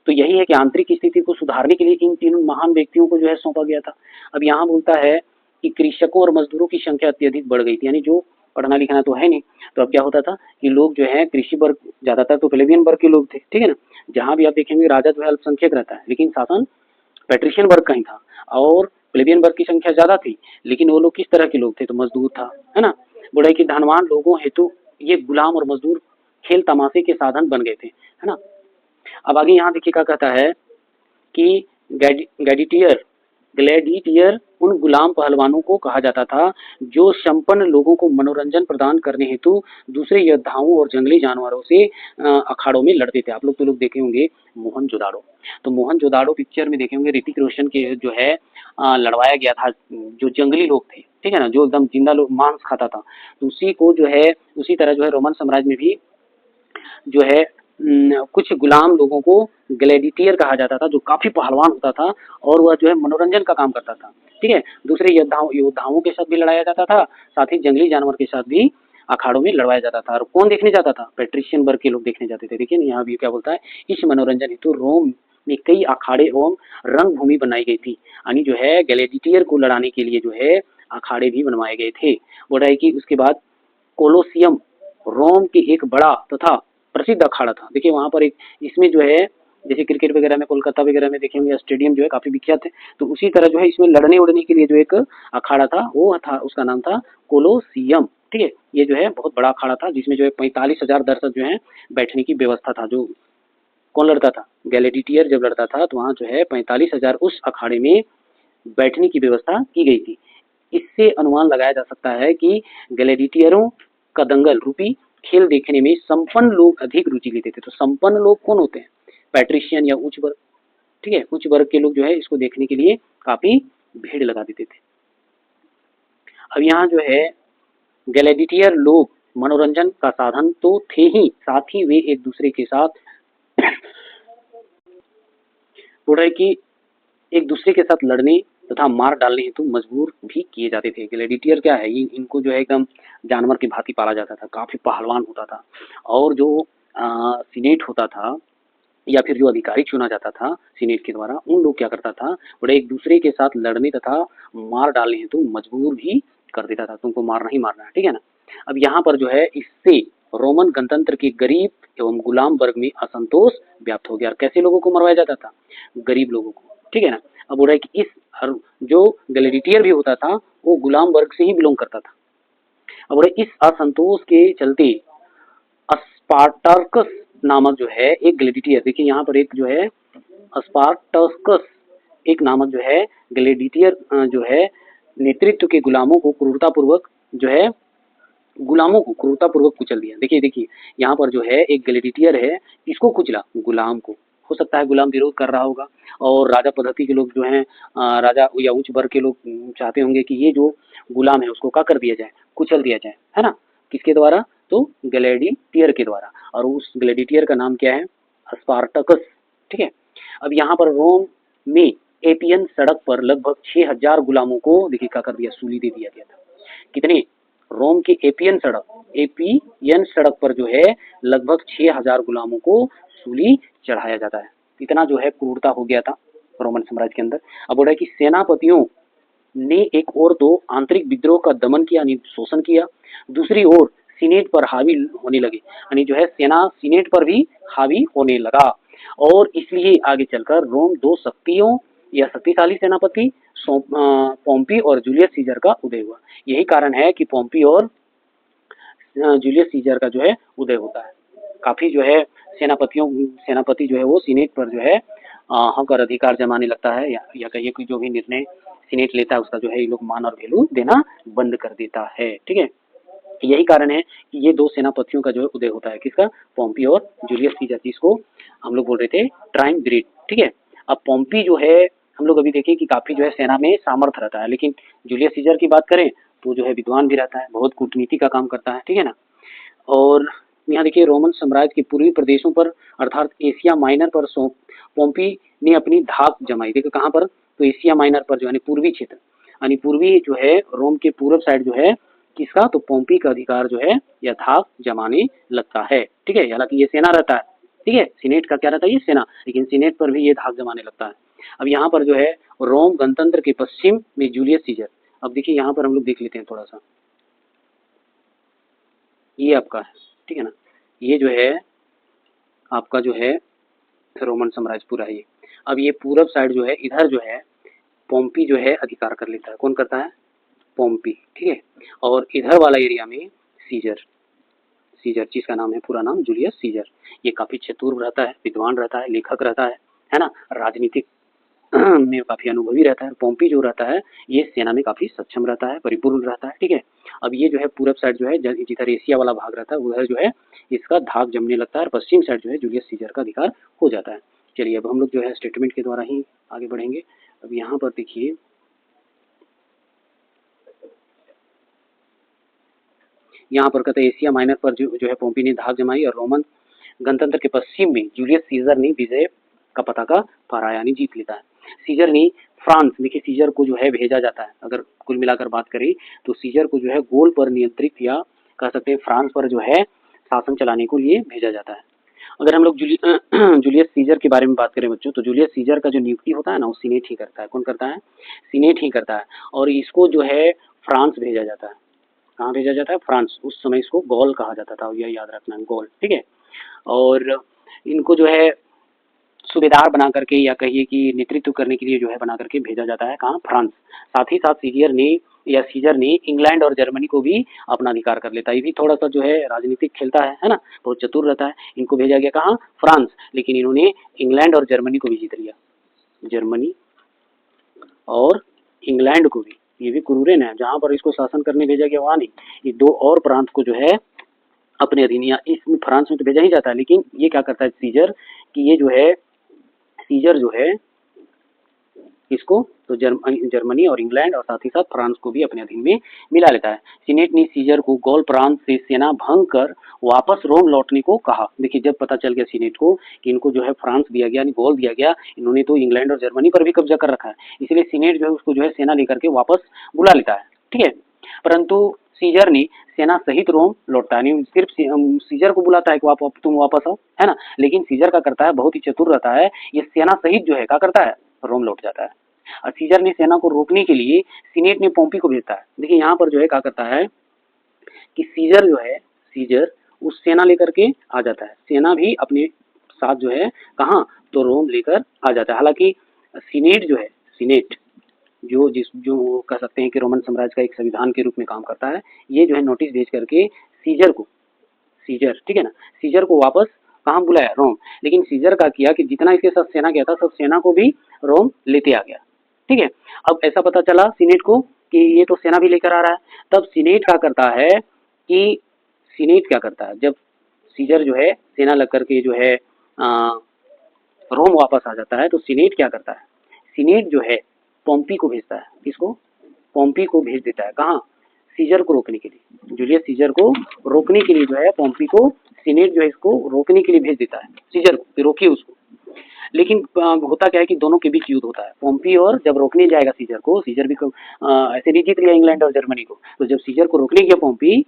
तो यही है कि आंतरिक स्थिति को सुधारने के लिए इन तीनों महान व्यक्तियों को जो है सौंपा गया था। अब यहाँ बोलता है कि कृषकों और मजदूरों की संख्या अत्यधिक बढ़ गई थी, यानी जो पढ़ना लिखना तो है नहीं, तो अब क्या होता था कि लोग जो है कृषि वर्ग, ज्यादातर तो प्लेबियन वर्ग के लोग थे, ठीक है ना। जहां भी आप देखेंगे राजा जो है अल्पसंख्यक रहता है, लेकिन शासन पैट्रिशियन वर्ग का ही था। और प्लेबियन वर्ग की संख्या ज्यादा थी, लेकिन वो लोग किस तरह के लोग थे, तो मजदूर था, है ना। बोले कि धनवान लोगों हेतु ये गुलाम और मजदूर खेल तमाशे के साधन बन गए थे, है ना। अब आगे यहाँ देखिए क्या कहता है कि ग्लैडिएटर ग्लैडिएटर उन गुलाम पहलवानों को कहा जाता था जो संपन्न लोगों को मनोरंजन प्रदान करने हेतु दूसरे योद्धाओं और जंगली जानवरों से अखाड़ों में लड़ते थे। आप लोग तो लोग देखे होंगे मोहनजोदाड़ो, तो मोहनजोदाड़ो पिक्चर में देखे होंगे ऋतिक रोशन के जो है लड़वाया गया था, जो जंगली लोग थे, ठीक है ना, जो एकदम जिंदा लोग मांस खाता था। तो उसी को जो है उसी तरह जो है रोमन साम्राज्य में भी जो है कुछ गुलाम लोगों को ग्लैडिएटर कहा जाता था, जो काफी पहलवान होता था और वह जो है मनोरंजन का काम करता था, ठीक है। दूसरे योद्धाओं के साथ भी लड़ाया जाता था, साथ ही जंगली जानवर के साथ भी अखाड़ों में लड़वाया जाता था। और कौन देखने जाता था, पेट्रिशियन वर्ग के लोग देखने जाते थे। देखिए यहाँ भी क्या बोलता है, इस मनोरंजन हेतु रोम में कई अखाड़े एवं रंग भूमि बनाई गई थी, यानी जो है ग्लैडिएटर को लड़ाने के लिए जो है अखाड़े भी बनवाए गए थे। बोल रहा है कि उसके बाद कोलोसियम रोम के एक बड़ा तथा प्रसिद्ध अखाड़ा था। देखिए वहां पर एक इसमें जो है जैसे क्रिकेट वगैरह में कोलकाता वगैरह में देखेंगे स्टेडियम जो है काफी विख्यात है, तो उसी तरह जो है इसमें लड़ने उड़ने के लिए जो एक अखाड़ा था वो था, उसका नाम था कोलोसियम, ठीक है। ये जो है बहुत बड़ा अखाड़ा था जिसमें जो है 45,000 दर्शक जो है बैठने की व्यवस्था था। जो कौन लड़ता था, ग्लैडिएटर जब लड़ता था तो वहाँ जो है 45,000 उस अखाड़े में बैठने की व्यवस्था की गई थी। इससे अनुमान लगाया जा सकता है कि ग्लैडिएटरों का दंगल रूपी खेल देखने में संपन्न लोग अधिक रुचि लेते थे। तो संपन्न लोग कौन होते हैं, पैट्रिशियन या उच्च वर्ग, ठीक है, उच्च वर्ग के लोग जो है इसको देखने के लिए काफी भीड़ लगा देते थे। अब यहाँ जो है ग्लैडिएटर लोग मनोरंजन का साधन तो थे ही, साथ ही वे एक दूसरे के साथ बोल रहे कि एक दूसरे के साथ लड़ने तथा मार डालने हेतु मजबूर भी किए जाते थे। ग्लैडिएटर क्या है, इनको जो है एकदम जानवर की भांति पाला जाता था, काफी पहलवान होता था। और जो सीनेट होता था या फिर जो अधिकारी चुना जाता था सीनेट के द्वारा, उन लोग क्या करता था, बड़े एक दूसरे के साथ लड़ने तथा मार डालने हेतु मजबूर भी कर देता था, तुमको मारना ही मारना है, ठीक है ना। अब यहाँ पर जो है इससे रोमन गणतंत्र के गरीब एवं गुलाम वर्ग में असंतोष व्याप्त हो गया। और कैसे लोगों को मरवाया जाता था, गरीब लोगों को, ठीक है ना। अब बोल रहा है कि जो ग्लेडिएटर भी होता था वो गुलाम वर्ग से ही बिलोंग करता था। अब बोल रहे इस असंतोष के चलते स्पार्टाकस नामक जो है एक ग्लेडिएटर, देखिए यहाँ पर एक जो है स्पार्टाकस एक नामक जो है ग्लेडिएटर जो है नेतृत्व के गुलामों को क्रूरतापूर्वक जो है गुलामों को क्रूरतापूर्वक कुचल दिया। देखिए देखिए यहाँ पर जो है एक ग्लेडिएटर है, इसको कुचला, गुलाम को। हो सकता है गुलाम विरोध कर रहा होगा और राजा पद्धति के लोग जो हैं राजा या उच्च वर्ग के लोग चाहते होंगे कि ये जो गुलाम है उसको क्या कर दिया जाए, कुचल दिया जाए, है ना। किसके द्वारा, तो ग्लेडिएटर के द्वारा। और उस ग्लेडिएटर का नाम क्या है, स्पार्टकस, ठीक है। अब यहाँ पर रोम में एपियन सड़क पर लगभग 6000 गुलामों को देखिए क्या कर दिया, सूली दे दिया गया था। कितने, रोम के एपियन सड़क पर जो है लगभग 6000 गुलामों को सूली चढ़ाया जाता है। इतना जो है क्रूरता हो गया था रोमन साम्राज्य के अंदर। अब बोल रहा है कि सेनापतियों ने एक और तो आंतरिक विद्रोह का दमन किया, यानी शोषण किया, दूसरी ओर सीनेट पर हावी होने लगे, यानी जो है सेना सीनेट पर भी हावी होने लगा। और इसलिए आगे चलकर रोम दो शक्तियों या शक्तिशाली सेनापति पोम्पी और जूलियस सीजर का उदय हुआ। यही कारण है कि पोम्पी और जूलियस सीजर का जो है उदय होता है। काफी जो है सेनापति जो है वो सीनेट पर जो है हक और अधिकार जमाने लगता है, या कहिए कि जो भी निर्णय सीनेट लेता है उसका जो है ये लोग मान और वैल्यू देना बंद कर देता है, ठीक है। यही कारण है कि ये दो सेनापतियों का जो है उदय होता है, किसका, पोम्पी और जूलियस सीजर, जिसको हम लोग बोल रहे थे ट्राइमविरेट, ठीक है। अब पोम्पी जो है हम लोग अभी देखें कि काफी जो है सेना में सामर्थ्य रहता है, लेकिन जूलियस सीजर की बात करें तो जो है विद्वान भी रहता है, बहुत कूटनीति का काम करता है, ठीक है ना। और यहाँ देखिए रोमन साम्राज्य के पूर्वी प्रदेशों पर अर्थात एशिया माइनर पर पोम्पी ने अपनी धाक जमाई। देखो कहाँ पर, तो एशिया माइनर पर जो है पूर्वी क्षेत्र, यानी पूर्वी जो है रोम के पूर्व साइड जो है किसका, तो पोम्पी का अधिकार जो है या धाक जमाने लगता है, ठीक है। हालांकि ये सेना रहता है, ठीक है, सीनेट का क्या रहता है, ये सेना, लेकिन सीनेट पर भी ये धाक जमाने लगता है। अब यहाँ पर जो है रोम गणतंत्र के पश्चिम में जूलियस सीजर। अब देखिए यहाँ पर हम लोग देख लेते हैं थोड़ा सा, ये आपका है, ठीक है ना, ये जो है आपका जो है रोमन साम्राज्य पूरा है ये। अब ये पूरब साइड जो है इधर जो है पोम्पी जो है अधिकार कर लेता है, कौन करता है, पोम्पी, ठीक है। और इधर वाला एरिया में सीजर, जिसका नाम है पूरा नाम जूलियस सीजर, ये काफी चतुर रहता है, विद्वान रहता है, लेखक रहता है ना, राजनीतिक में काफी अनुभवी रहता है। पोम्पी जो रहता है ये सेना में काफी सक्षम रहता है, परिपूर्ण रहता है, ठीक है। अब ये जो है पूरब साइड जो है जिधर एशिया वाला भाग रहता है उधर जो है इसका धाक जमने लगता है, और पश्चिम साइड जो है जूलियस सीजर का अधिकार हो जाता है। चलिए अब हम लोग जो है स्टेटमेंट के द्वारा ही आगे बढ़ेंगे। अब यहाँ पर देखिए यहाँ पर कहते हैं एशिया माइनर पर जो है पोम्पी ने धाक जमाई और रोमन गणतंत्र के पश्चिम में जूलियस सीजर ने विजय का पताका फहराया, यानी जीत लेता है। सीजर ने फ्रांस, देखिए सीजर को जो है भेजा जाता है, अगर कुल मिलाकर बात करें तो सीजर को जो है गोल पर नियंत्रित या कह सकते हैं फ्रांस पर जो है शासन चलाने को लिए भेजा जाता है। अगर हम लोग जूलियस सीजर के बारे में बात करें बच्चों, तो जूलियस सीजर का जो नियुक्ति होता है ना वो सीनेट ही करता है। कौन करता है, सीनेट ही करता है। और इसको जो है फ्रांस भेजा जाता है, कहाँ भेजा जाता है, फ्रांस। उस समय इसको गॉल कहा जाता था, यह याद रखना, गॉल, ठीक है। और इनको जो है सूबेदार बना करके या कहिए कि नेतृत्व करने के लिए जो है बना करके भेजा जाता है, कहाँ, फ्रांस। साथ ही साथ सीजर ने इंग्लैंड और जर्मनी को भी अपना अधिकार कर लेता है। ये भी थोड़ा सा जो है राजनीतिक खेलता है ना, बहुत चतुर रहता है। इनको भेजा गया कहाँ, फ्रांस, लेकिन इन्होंने इंग्लैंड और जर्मनी को भी जीत लिया, जर्मनी और इंग्लैंड को भी। ये भी क्रूरन है, जहाँ पर इसको शासन करने भेजा गया वहाँ नहीं, ये दो और प्रांत को जो है अपने अधीन, या इसमें फ्रांस में तो भेजा ही जाता है, लेकिन ये क्या करता है सीजर कि ये जो है सीजर जो है इसको तो जर्मनी और इंग्लैंड और साथ ही साथ फ्रांस को भी अपने अधीन में मिला लेता है। सीनेट ने सीजर को गॉल प्रांत से सेना भंग कर वापस रोम लौटने को कहा। देखिए जब पता चल गया सीनेट को कि इनको जो है फ्रांस दिया गया, गॉल दिया गया, इन्होंने तो इंग्लैंड और जर्मनी पर भी कब्जा कर रखा है, इसलिए सीनेट जो है उसको जो है सेना लेकर के वापस बुला लेता है, ठीक है। परंतु सीजर ने सेना सहित रोम लौटता है, नहीं सिर्फ सीजर को बुलाता है कि तुम वापस आओ, है ना, लेकिन सीजर क्या करता है, बहुत ही चतुर रहता है, ये सेना सहित जो है क्या करता है, रोम लौट जाता है। और सीजर ने सेना को रोकने के लिए सीनेट ने पोम्पी को भेजता है। देखिए यहाँ पर जो है क्या करता है कि सीजर जो है, सीजर उस सेना लेकर के आ जाता है, सेना भी अपने साथ जो है कहाँ, तो रोम लेकर आ जाता है। हालांकि सीनेट जो है, सीनेट जो कह सकते हैं कि रोमन साम्राज्य का एक संविधान के रूप में काम करता है, ये जो है नोटिस भेज करके सीजर को, सीजर ठीक है ना, सीजर को वापस कहाँ बुलाया, रोम। लेकिन सीजर का किया कि जितना इसके साथ सेना गया था सब सेना को भी रोम लेते आ गया, ठीक है। अब ऐसा पता चला सीनेट को कि ये तो सेना भी लेकर आ रहा है, तब सीनेट क्या करता है कि सीनेट क्या करता है, जब सीजर जो है सेना लग करके जो है रोम वापस आ जाता है, तो सीनेट क्या करता है, सीनेट जो है पोम्पी को भेजता है, किसको, पोम्पी को भेज देता है, कहाँ, सीजर को रोकने के लिए, जूलियस सीजर को रोकने के लिए जो है पोम्पी को सीनेट जो है इसको रोकने के लिए भेज देता है, सीजर को कि रोकिए उसको। लेकिन होता क्या है कि दोनों के बीच युद्ध होता है, पोम्पी और जब रोकने जाएगा सीजर को, सीजर भी ऐसे नहीं जीत लिया इंग्लैंड और जर्मनी को, तो जब सीजर को रोकने गया पोम्पी,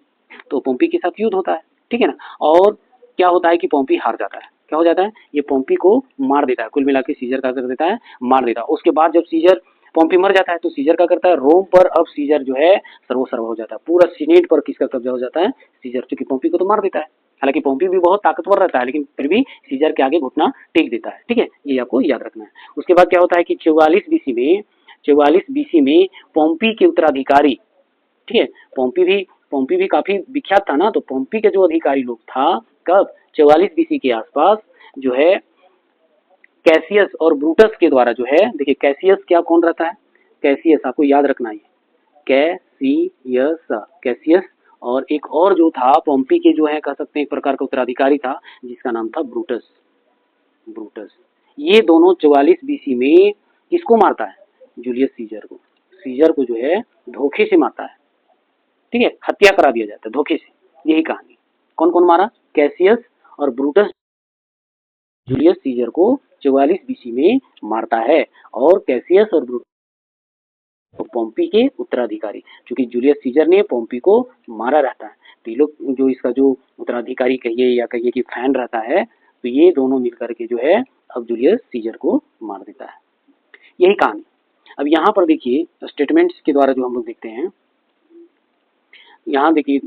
तो पोम्पी के साथ युद्ध होता है, ठीक है ना। और क्या होता है कि पोम्पी हार जाता है, क्या हो जाता है, ये पोम्पी को मार देता है, कुल मिला के सीजर क्या कर देता है, मार देता है। उसके बाद जब सीजर पोम्पी मर जाता है तो सीजर क्या करता है, रोम पर अब सीजर जो है सर्वोसर्व हो जाता है, पूरा सीनेट पर किसका कब्जा हो जाता है, सीजर, क्योंकि पोम्पी को तो मार देता है। हालांकि पोम्पी भी बहुत ताकतवर रहता है, लेकिन फिर भी सीजर के आगे घुटना टेक देता है, ठीक है, ये आपको याद रखना है। उसके बाद क्या होता है कि 44 BC में पोम्पी के उत्तराधिकारी, ठीक है, पोम्पी भी काफी विख्यात था ना, तो पोम्पी के जो अधिकारी लोग था, कब, 44 BC के आसपास जो है कैसियस और ब्रूटस के द्वारा जो है, देखिए कैसियस क्या कौन रहता है, कैसियस आपको याद रखना है, कैसियस, कैसियस, और एक और जो था पोम्पी के जो है कह सकते हैं एक प्रकार का उत्तराधिकारी था जिसका नाम था ब्रूटस, ब्रूटस। ये दोनों 44 BC में किसको मारता है, जूलियस सीजर को, सीजर को जो है धोखे से मारता है, ठीक है, हत्या करा दिया जाता है धोखे से, यही कहानी। कौन कौन मारा, कैसियस और ब्रूटस जूलियस सीजर को 44 BC में मारता है, और कैसियस और ब्रूटस पोम्पी के उत्तराधिकारी, क्योंकि जूलियस सीजर ने पोम्पी को मारा रहता है, तो ये लोग जो इसका जो उत्तराधिकारी कहिए या कहिए कि फैन रहता है, तो ये दोनों मिलकर के जो है अब जूलियस सीजर को मार देता है, यही कहानी। अब यहाँ पर देखिए स्टेटमेंट्स के द्वारा जो हम लोग देखते हैं, यहाँ देखिए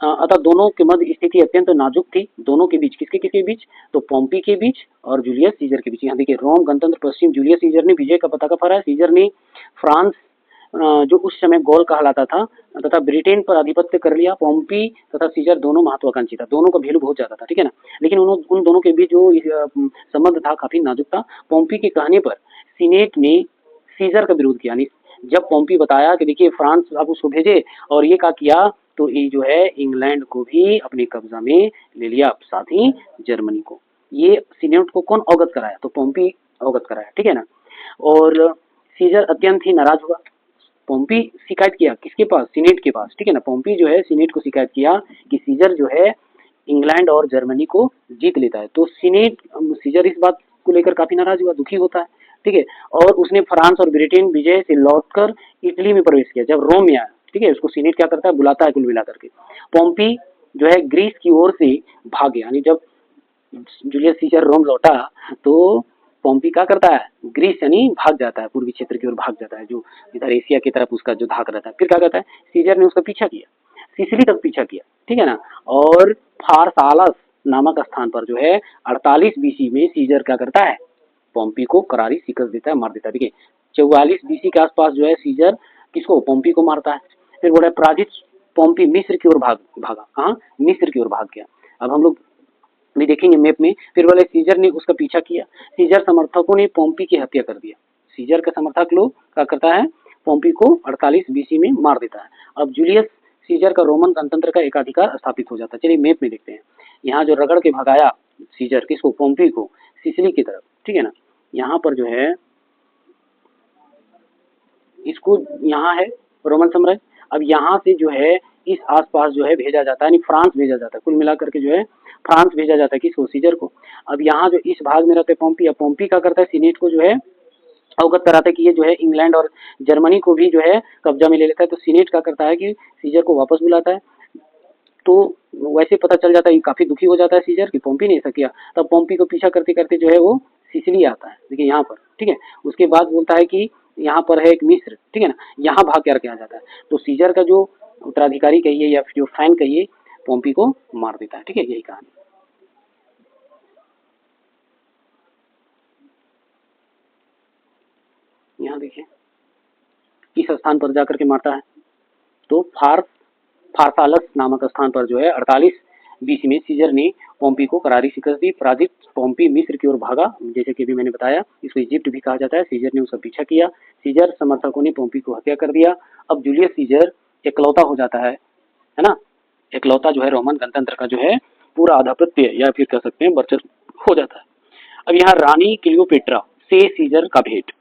अतः दोनों के मध्य स्थिति अत्यंत नाजुक थी, दोनों के बीच, किसके किसके बीच, तो पोम्पी के बीच और जूलियस सीजर के बीच। यहाँ देखिए रोम गणतंत्र पश्चिम, जूलियस सीजर ने विजय का पताका फहराया, सीजर ने फ्रांस जो उस समय गौल कहलाता था तथा ब्रिटेन पर आधिपत्य कर लिया। पोम्पी तथा सीजर दोनों महत्वाकांक्षी था, दोनों का वैल्यू बहुत ज्यादा था, ठीक है ना, लेकिन उन दोनों के बीच जो संबंध था काफी नाजुक था। पोम्पी के कहने पर सीनेट ने सीजर का विरोध किया, जब पोम्पी बताया कि देखिए फ्रांस आप उसको भेजे और ये क्या किया, तो ये जो है इंग्लैंड को भी अपने कब्जा में ले लिया, साथ ही जर्मनी को। ये सीनेट को कौन अवगत कराया, तो पोम्पी अवगत कराया, ठीक है ना। और सीजर अत्यंत ही नाराज हुआ, पोम्पी शिकायत किया किसके पास, सीनेट के पास, ठीक है ना। पोम्पी जो है सीनेट को शिकायत किया कि सीजर जो है इंग्लैंड और जर्मनी को जीत लेता है, तो सीनेट, सीजर इस बात को लेकर काफी नाराज हुआ, दुखी होता है, ठीक है, और उसने फ्रांस और ब्रिटेन विजय से लौटकर इटली में प्रवेश किया। जब रोम में आया, ठीक है, उसको सीनेट क्या करता है, बुलाता है कुल मिला करके। पोम्पी जो है ग्रीस की ओर से भाग गया, यानी जब जूलियस सीजर रोम लौटा तो पोम्पी क्या करता है, ग्रीस यानी भाग जाता है, पूर्वी क्षेत्र की ओर भाग जाता है, जो इधर एशिया की तरफ उसका जो धाक रहता है। फिर क्या करता है, सीजर ने उसका पीछा किया, सिसिली तक पीछा किया, ठीक है ना, और फारसालस नामक स्थान पर जो है 48 BC में सीजर क्या करता है, पोम्पी को करारी शिकस्त देता है, मार देता है। देखिए 44 BC के आसपास जो है सीजर किसको, पोम्पी को मारता है। फिर बोला पराजित पोम्पी मिस्र की ओर भागा, कहाँ, मिस्र की ओर भाग गया। अब हम लोग भी देखेंगे मैप में। फिर बोले सीजर ने उसका पीछा किया, सीजर समर्थकों ने पोम्पी की हत्या कर दिया, सीजर का समर्थक लोग क्या करता है, पोम्पी को 48 BC में मार देता है। अब जूलियस सीजर का रोमन गणतंत्र का एकाधिकार स्थापित हो जाता है। चलिए मैप में देखते हैं, यहाँ जो रगड़ के भगाया सीजर किसको, पोम्पी को, सिसिली की तरफ, ठीक है ना, यहाँ पर जो है इसको, यहाँ है रोमन साम्राज्य। अब यहाँ से जो है इस आसपास जो है भेजा जाता है, यानी फ्रांस भेजा जाता है, कुल मिलाकर के जो है फ्रांस भेजा जाता है किसको, सीजर को। अब यहाँ जो इस भाग में रहते पोम्पी, अब पोम्पी क्या करता है, सीनेट को जो है अवगत कराते कि ये जो है इंग्लैंड और जर्मनी को भी जो है कब्जा में ले लेता है। तो सीनेट क्या करता है कि सीजर को वापस बुलाता है। तो वैसे पता चल जाता है, काफी दुखी हो जाता है सीजर कि पोम्पी ने ऐसा किया। तब पोम्पी को पीछा करते करते जो है वो सिसिली आता है, देखिए यहाँ पर, ठीक है। उसके बाद बोलता है कि यहाँ पर है एक मिस्र, ठीक है ना, यहाँ भाग कर आ जाता है। तो सीजर का जो उत्तराधिकारी कहिए या फिर जो फैन कहिए, पोम्पी को मार देता है, ठीक है, यही कहानी। यहाँ देखिए किस स्थान पर जाकर के मारता है, तो फारसालस नामक स्थान पर जो है 48 बीसी में सीजर ने पोम्पी को करारी शिकस्त दी। पराजित पोम्पी मिस्र की ओर भागा, जैसे कि अभी मैंने बताया, इसको इजिप्ट भी कहा जाता है। सीजर ने उसका पीछा किया। सीजर समर्थकों ने पोम्पी को हत्या कर दिया। अब जूलियस सीजर एकलौता हो जाता है ना, एकलौता जो है रोमन गणतंत्र का जो है पूरा आधिपत्य या फिर कह सकते हैं वर्चस्व हो जाता है। अब यहाँ रानी क्लियोपेट्रा से सीजर का भेंट,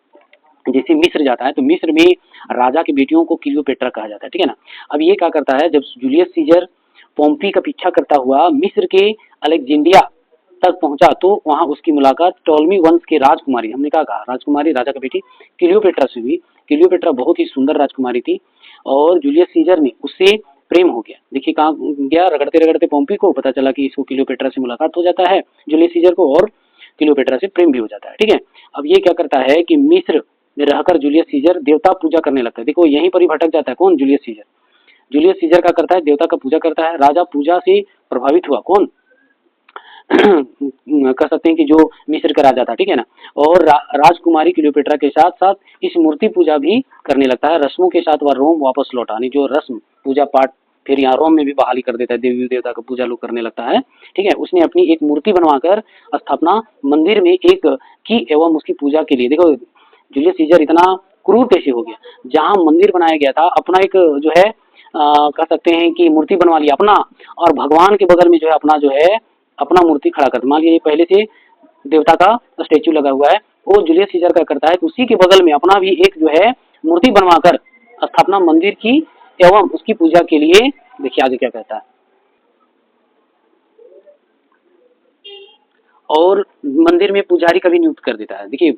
जैसे मिस्र जाता है तो मिस्र में राजा की बेटियों को क्लियोपेट्रा कहा जाता है, ठीक है ना। अब ये क्या करता है, जब जूलियस सीजर पोम्पी का पीछा करता हुआ मिस्र के अलेक्जेंड्रिया तक पहुंचा तो वहां उसकी मुलाकात टोलमी वंश के राजकुमारी, हमने कहा राजकुमारी, राजा की बेटी क्लियोपेट्रा से हुई। क्लियोपेट्रा बहुत ही सुंदर राजकुमारी थी और जूलियस सीजर ने उससे प्रेम हो गया। देखिए कहाँ गया, रगड़ते रगड़ते पोम्पी को पता चला कि इसको क्लियोपेट्रा से मुलाकात हो जाता है जूलियस सीजर को, और क्लियोपेट्रा से प्रेम भी हो जाता है, ठीक है। अब ये क्या करता है कि मिस्र में रहकर जूलियस सीजर देवता पूजा करने लगता है। देखो यहीं पर ही भटक जाता है कौन, जूलियस सीजर। जूलियस सीजर का करता है, देवता का पूजा करता है। राजा पूजा से प्रभावित हुआ, कौन कह सकते हैं कि जो मिस्र का राजा था, ठीक है ना। और राजकुमारी क्लियोपेट्रा के साथ साथ इस मूर्ति पूजा भी करने लगता है। रस्मों के साथ वह रोम वापस लौटा, यानी जो रस्म पूजा पाठ फिर यहाँ रोम में भी बहाली कर देता है, देवी देवता का पूजा लोग करने लगता है, ठीक है। उसने अपनी एक मूर्ति बनवाकर स्थापना मंदिर में एक की एवं उसकी पूजा के लिए, देखो जूलियस सीजर इतना क्रूर कैसे हो गया, जहाँ मंदिर बनाया गया था अपना एक जो है कह सकते हैं कि मूर्ति बनवा लिया अपना, और भगवान के बगल में जो है अपना जो है अपना मूर्ति खड़ा कर, मान लीजिए पहले से देवता का स्टेच्यू लगा हुआ है, वो जूलियस सीजर का करता है तो उसी के बगल में अपना भी एक जो है मूर्ति बनवाकर स्थापना मंदिर की एवं उसकी पूजा के लिए, देखिए आगे क्या कहता है, और मंदिर में पुजारी का भी नियुक्त कर देता है। देखिए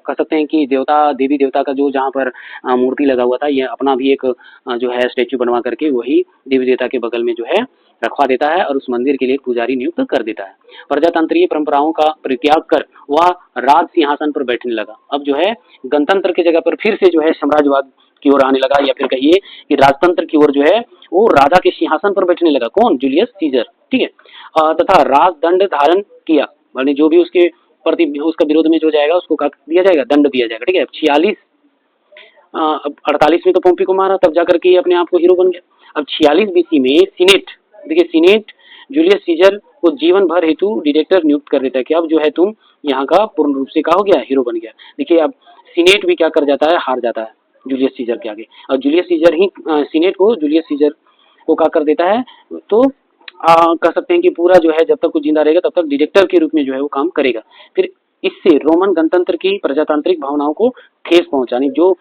कह सकते हैं कि देवता देवी देवता का जो जहाँ पर मूर्ति लगा हुआ था, ये अपना भी एक जो है स्टेच्यू बनवा करके वही देवी देवता के बगल में जो है रखवा देता है और उस मंदिर के लिए पुजारी नियुक्त कर देता है। प्रजातंत्रीय परंपराओं का परित्याग कर वह राज सिंहासन पर बैठने लगा। अब जो है गणतंत्र की जगह पर फिर से जो है साम्राज्यवाद की ओर आने लगा, या फिर कहिए कि राजतंत्र की ओर जो है वो राजा के सिंहासन पर बैठने लगा, कौन, जूलियस सीजर, ठीक है। तथा राजदंड धारण किया, माने जो भी उसके प्रति उसका विरोध में जो जाएगा उसको क्या दिया जाएगा, दंड दिया जाएगा, ठीक है। 46 अब 48 में तो पोम्पी को मारा, तब जाकर के अपने आप को हीरो बन गया। अब 46 बीसी में सीनेट, देखिए सीनेट जूलियस सीजर को जीवन भर हेतु डायरेक्टर नियुक्त कर देता है कि अब जो है तुम यहाँ का पूर्ण रूप से क्या हो गया, हीरो बन गया। देखिए अब सीनेट भी क्या कर जाता है, हार जाता है जूलियस सीजर के आगे, और जूलियस सीजर ही सीनेट को जूलियस सीजर को क्या कर देता है, तो कह सकते हैं कि पूरा जो है जब तक कुछ जिंदा रहेगा तब तक डायरेक्टर के रूप में जो है वो काम करेगा। फिर इससे रोमन गणतंत्र की प्रजातांत्रिक भावनाओं को ठेस पहुंचाने, जो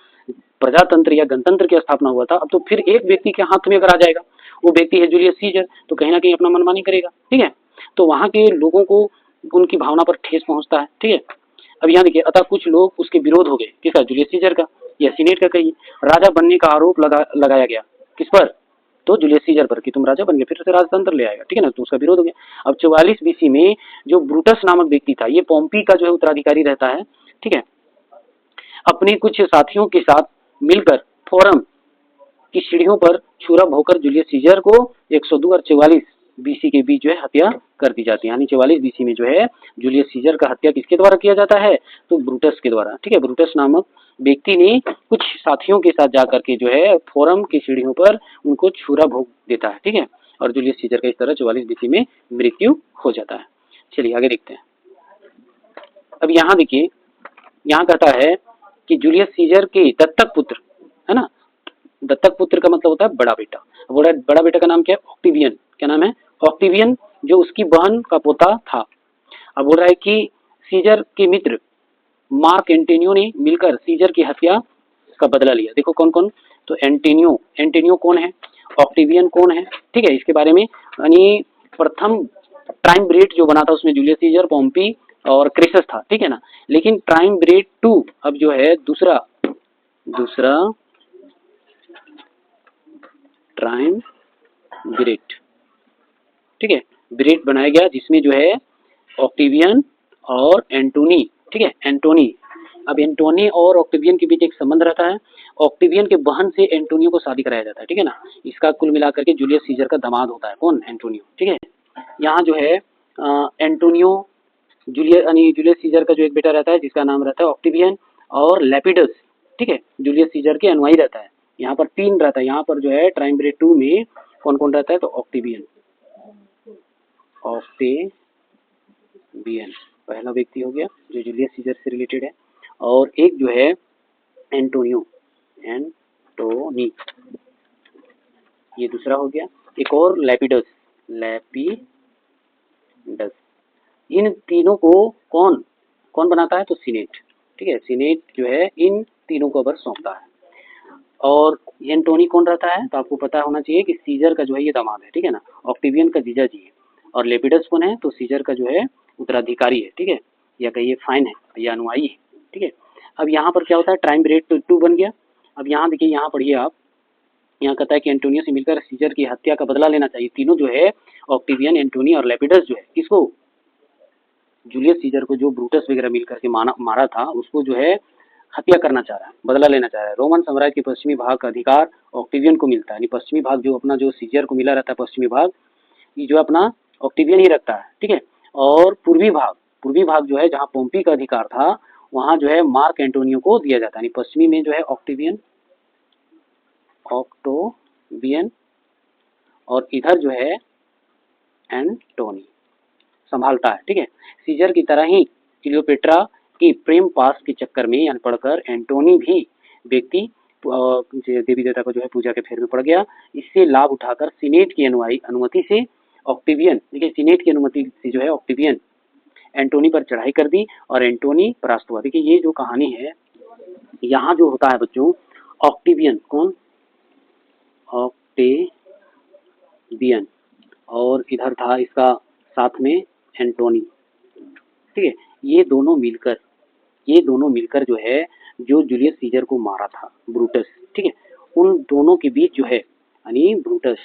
प्रजातंत्र या गणतंत्र की स्थापना हुआ था, अब तो फिर एक व्यक्ति के हाथ में अगर आ जाएगा, वो व्यक्ति है जूलियस सीजर, तो कहीं ना कहीं अपना मनमानी करेगा, ठीक है। तो वहां के लोगों को उनकी भावना पर ठेस पहुंचता है, ठीक है। अब यहाँ देखिए, अतः कुछ लोग उसके विरोध हो गए, किसका, जूलियस सीजर का या सीनेट का कहिए। राजा बनने का आरोप लगाया गया, किस पर, तो जूलियस सीजर पर, कि तुम राजा बन गए, फिर से राजतंत्र ले आएगा, ठीक है ना, तो उसका विरोध हो गया। अब 44 बीसी में जो ब्रूटस नामक व्यक्ति था, ये पोम्पी का जो है उत्तराधिकारी रहता है, ठीक है। अपने कुछ साथियों के साथ मिलकर फोरम की सीढ़ियों पर छुरा होकर जूलियस सीजर को 102 और 44 बीसी के बीच जो है हत्या कर दी जाती है। यानी 44 बीसी में जो है जूलियस सीजर का हत्या किसके द्वारा किया जाता है, तो ब्रूटस के द्वारा, ठीक है। ब्रूटस नामक व्यक्ति ने कुछ साथियों के साथ जाकर के जो है फोरम की सीढ़ियों पर उनको छुरा भोग देता है, ठीक है। और जूलियस सीजर का इस तरह 44 बीसी में मृत्यु हो जाता है। चलिए आगे देखते हैं। अब यहाँ देखिए, यहाँ कहता है कि जूलियस सीजर के दत्तक पुत्र, है ना, दत्तक पुत्र का मतलब होता है बड़ा बेटा। बड़ा बेटा का नाम क्या है, ऑक्टिवियन, क्या नाम है, ऑक्टिवियन, जो उसकी बहन का पोता था। अब बोल रहा है कि सीजर के मित्र मार्क एंटोनियो ने मिलकर सीजर की हत्या का बदला लिया। देखो कौन कौन, तो एंटोनियो, एंटोनियो कौन है, ऑक्टिवियन कौन है, ठीक है, इसके बारे में। यानी प्रथम ट्राइमविरेट जो बना था उसमें जूलियस सीजर, पोम्पी और क्रेसस था, ठीक है ना। लेकिन ट्राइमविरेट 2 अब जो है दूसरा ट्राइमविरेट, ठीक है, विरेट बनाया गया जिसमें जो है ऑक्टेवियन और एंटोनी, ठीक है, एंटोनी। अब एंटोनी और ऑक्टेवियन के बीच एक संबंध रहता है। ऑक्टेवियन के बहन से एंटोनियो को शादी कराया जाता है, ठीक है ना। इसका कुल मिलाकर के जूलियस सीजर का दामाद होता है कौन, एंटोनियो, ठीक है। यहाँ जो है एंटोनियो जूलियस सीजर का जो एक बेटा रहता है जिसका नाम रहता है ऑक्टेवियन, और लेपिडस, ठीक है, जूलियस सीजर के अनुयायी रहता है। यहाँ पर 3 रहता है, यहाँ पर जो है ट्राइमविरेट 2 में कौन कौन रहता है, तो ऑक्टेवियन पहला व्यक्ति हो गया जो जूलियस सीजर से रिलेटेड है, और एक जो है एंटोनी, ये दूसरा हो गया। एक और लेपिडस, इन तीनों को कौन कौन बनाता है, तो सीनेट, ठीक है, सीनेट जो है इन तीनों को अबर सौंपता है। और एंटोनी कौन रहता है, तो आपको पता होना चाहिए कि सीजर का जो है ये दामाद है, ठीक है ना, ऑक्टेवियन का जीजा जी है। और लेपिडस कौन है, तो सीजर का जो है उत्तराधिकारी है, ठीक है, या कहिए फाइन है या अनुयायी है, ठीक है। अब यहाँ पर क्या होता है, ट्राइमविरेट 2 बन गया। अब यहाँ देखिए, यहाँ पढ़िए आप, यहाँ कहता है कि एंटोनियो से मिलकर सीजर की हत्या का बदला लेना चाहिए। तीनों जो है ऑक्टेवियन, एंटोनी और लेपिडस जो है किसको, जूलियस सीजर को जो ब्रूटस वगैरह मिलकर के मारा था उसको जो है हत्या करना चाह रहा है, बदला लेना चाह रहा है। रोमन साम्राज्य के पश्चिमी भाग का अधिकार ऑक्टेवियन को मिलता है, पश्चिमी भाग जो अपना जो सीजर को मिला रहता है पश्चिमी भाग, ये जो अपना ऑक्टेवियन ही रखता है, ठीक है। और पूर्वी भाग जो है जहाँ पोम्पी का अधिकार था वहाँ जो है मार्क एंटोनियो को दिया जाता है। पश्चिमी में जो है ऑक्टेवियन और इधर जो है एंटोनी संभालता है, ठीक है। सीजर की तरह ही क्लियोपेट्रा की प्रेम पास के चक्कर में यानी पढ़कर एंटोनी भी व्यक्ति देवी देवता को जो है पूजा के फेर में पड़ गया। इससे लाभ उठाकर सीनेट की अनुमति से ऑक्टेवियन, देखिए सीनेट की अनुमति से जो है ऑक्टेवियन एंटोनी पर चढ़ाई कर दी और एंटोनी परास्त हुआ। देखिए ये जो कहानी है यहाँ जो होता है बच्चों, ऑक्टेवियन कौन, ऑक्टेवियन, और इधर था इसका साथ में एंटोनी, ठीक है। ये दोनों मिलकर जो है जो जूलियस सीजर को मारा था ब्रूटस, ठीक है, उन दोनों के बीच जो है यानी ब्रूटस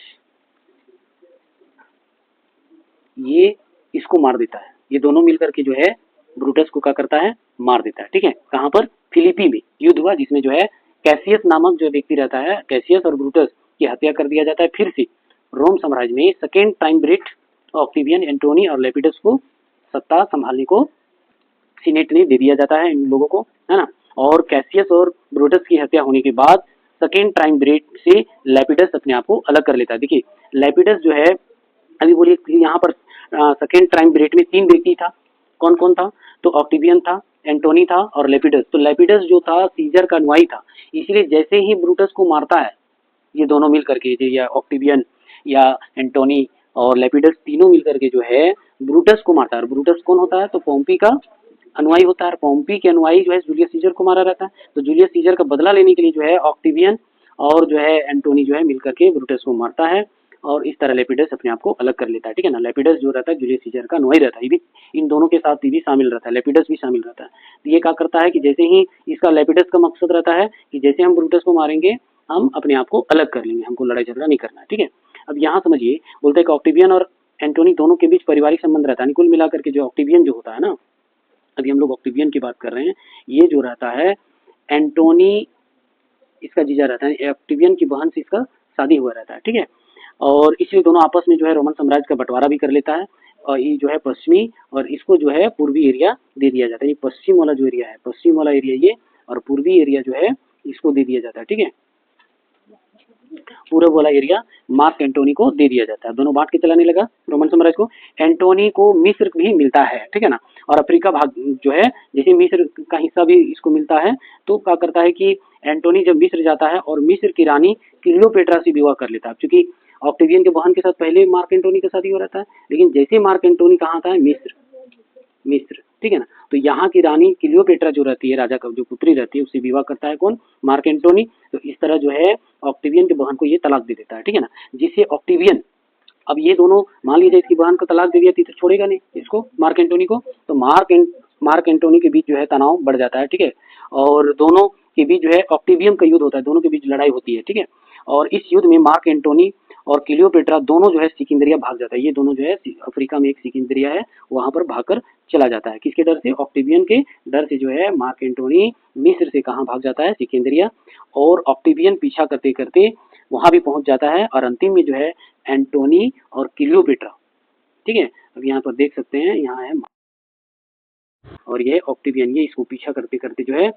ये इसको मार देता है। ये दोनों मिलकर के जो है ब्रूटस को क्या करता है, मार देता है, ठीक है। कहाँ पर, फिलिपी में युद्ध हुआ जिसमें जो है कैसियस नामक जो व्यक्ति रहता है, कैसियस और ब्रूटस की हत्या कर दिया जाता है। फिर से रोम साम्राज्य में सेकेंड ट्राइमविरेट ऑक्टेवियन, एंटोनी और लेपिडस को सत्ता संभालने को सीनेट ने दे दिया जाता है इन लोगों को, है ना। और कैसियस और ब्रूटस की हत्या होने के बाद सेकेंड ट्राइमविरेट से लेपिडस अपने आप को अलग कर लेता है। देखिए लेपिडस जो है, अभी बोलिए यहाँ पर सेकेंड ट्राइमविरेट में 3 व्यक्ति था, कौन कौन था, तो ऑक्टेवियन था, एंटोनी था और लेपिडस। तो लेपिडस जो था सीजर का अनुयायी था, इसलिए जैसे ही ब्रूटस को मारता है ये दोनों मिल करके, या ऑक्टेवियन या एंटोनी और लेपिडस तीनों मिल करके जो है ब्रूटस को मारता है। ब्रूटस कौन होता है, तो पोम्पी का अनुयायी होता है। पोम्पी के अनुयायी जो है जूलियस सीजर को मारा रहता है। तो जूलियस सीजर का बदला लेने के लिए जो है ऑक्टेवियन और जो है एंटोनी जो है मिलकर के ब्रूटस को मारता है और इस तरह लेपिडस अपने आप को अलग कर लेता है, ठीक है ना। लेपिडस जो रहता है जूलियस सीजर का अनुयायी रहता है, ये भी इन दोनों के साथ ये भी शामिल रहता है, लेपिडस भी शामिल रहता है। तो ये क्या करता है कि जैसे ही इसका लेपिडस का मकसद रहता है कि जैसे हम ब्रूटस को मारेंगे हम अपने आप को अलग कर लेंगे, हमको लड़ाई झगड़ा नहीं करना है, ठीक है। अब यहाँ समझिए, बोलते हैं कि ऑक्टेवियन और एंटोनी दोनों के बीच पारिवारिक संबंध रहता है। कुल मिलाकर के जो ऑक्टेवियन जो होता है ना, अभी हम लोग ऑक्टेवियन की बात कर रहे हैं, ये जो रहता है एंटोनी इसका जीजा रहता है, ऑक्टेवियन की बहन से इसका शादी हुआ रहता है, ठीक है। और इसलिए दोनों आपस में जो है रोमन साम्राज्य का बंटवारा भी कर लेता है। और ये जो है पश्चिमी और इसको जो है पूर्वी एरिया दे दिया जाता है। ये पश्चिम वाला जो एरिया है, पश्चिम वाला एरिया ये, और पूर्वी एरिया जो है इसको दे दिया जाता है, ठीक है। पूरब वाला एरिया मार्क एंटोनी को दे दिया जाता है। दोनों बांट के चलाने लगा रोमन साम्राज्य को। एंटोनी को मिस्र भी मिलता है, ठीक है ना। और अफ्रीका भाग जो है, जैसे मिस्र का हिस्सा भी इसको मिलता है, तो क्या करता है कि एंटोनी जब मिस्र जाता है और मिस्र की रानी क्लियोपेट्रा से विवाह कर लेता है, क्योंकि ऑक्टेवियन के बहन के साथ पहले मार्क एंटोनी का शादी हो रहता है। लेकिन जैसे मार्क एंटोनी कहाँ आता है, मिस्र, ठीक है ना। तो यहाँ की रानी क्लियोपेट्रा जो रहती है, राजा का जो पुत्री रहती है, उससे विवाह करता है कौन, मार्क एंटोनी। तो इस तरह जो है ऑक्टेवियन के बहन को ये तलाक दे देता है, ठीक है ना। जिससे ऑक्टेवियन अब ये दोनों मान लीजिए इसकी बहन को तलाक दे दिया तो छोड़ेगा नहीं इसको, मार्क एंटोनी को। तो मार्क एंटोनी के बीच जो है तनाव बढ़ जाता है, ठीक है। और दोनों के बीच जो है ऑक्टिवियम का युद्ध होता है, दोनों के बीच लड़ाई होती है, ठीक है। और इस युद्ध में मार्क एंटोनी और क्लियोपेट्रा दोनों जो है सिकंदरिया भाग जाता है। ये दोनों जो है अफ्रीका में एक सिकंदरिया है, वहां पर भागकर चला जाता है। किसके डर से? ऑक्टिवियन के डर से जो है मार्क एंटोनी मिस्र से कहाँ भाग जाता है? सिकंदरिया। और ऑक्टिवियन पीछा करते करते वहां भी पहुंच जाता है और अंतिम में जो है एंटोनी और क्लियोपेट्रा, ठीक है। अब यहाँ पर देख सकते हैं, यहाँ है और ये ऑक्टिवियन, ये इसको पीछा करते करते जो है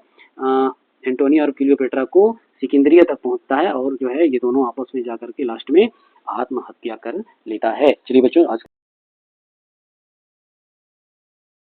एंटोनी और क्लियोपेट्रा को सिकंदरिया तक पहुंचता है और जो है ये दोनों आपस में जाकर के लास्ट में आत्महत्या कर लेता है। चलिए बच्चों आज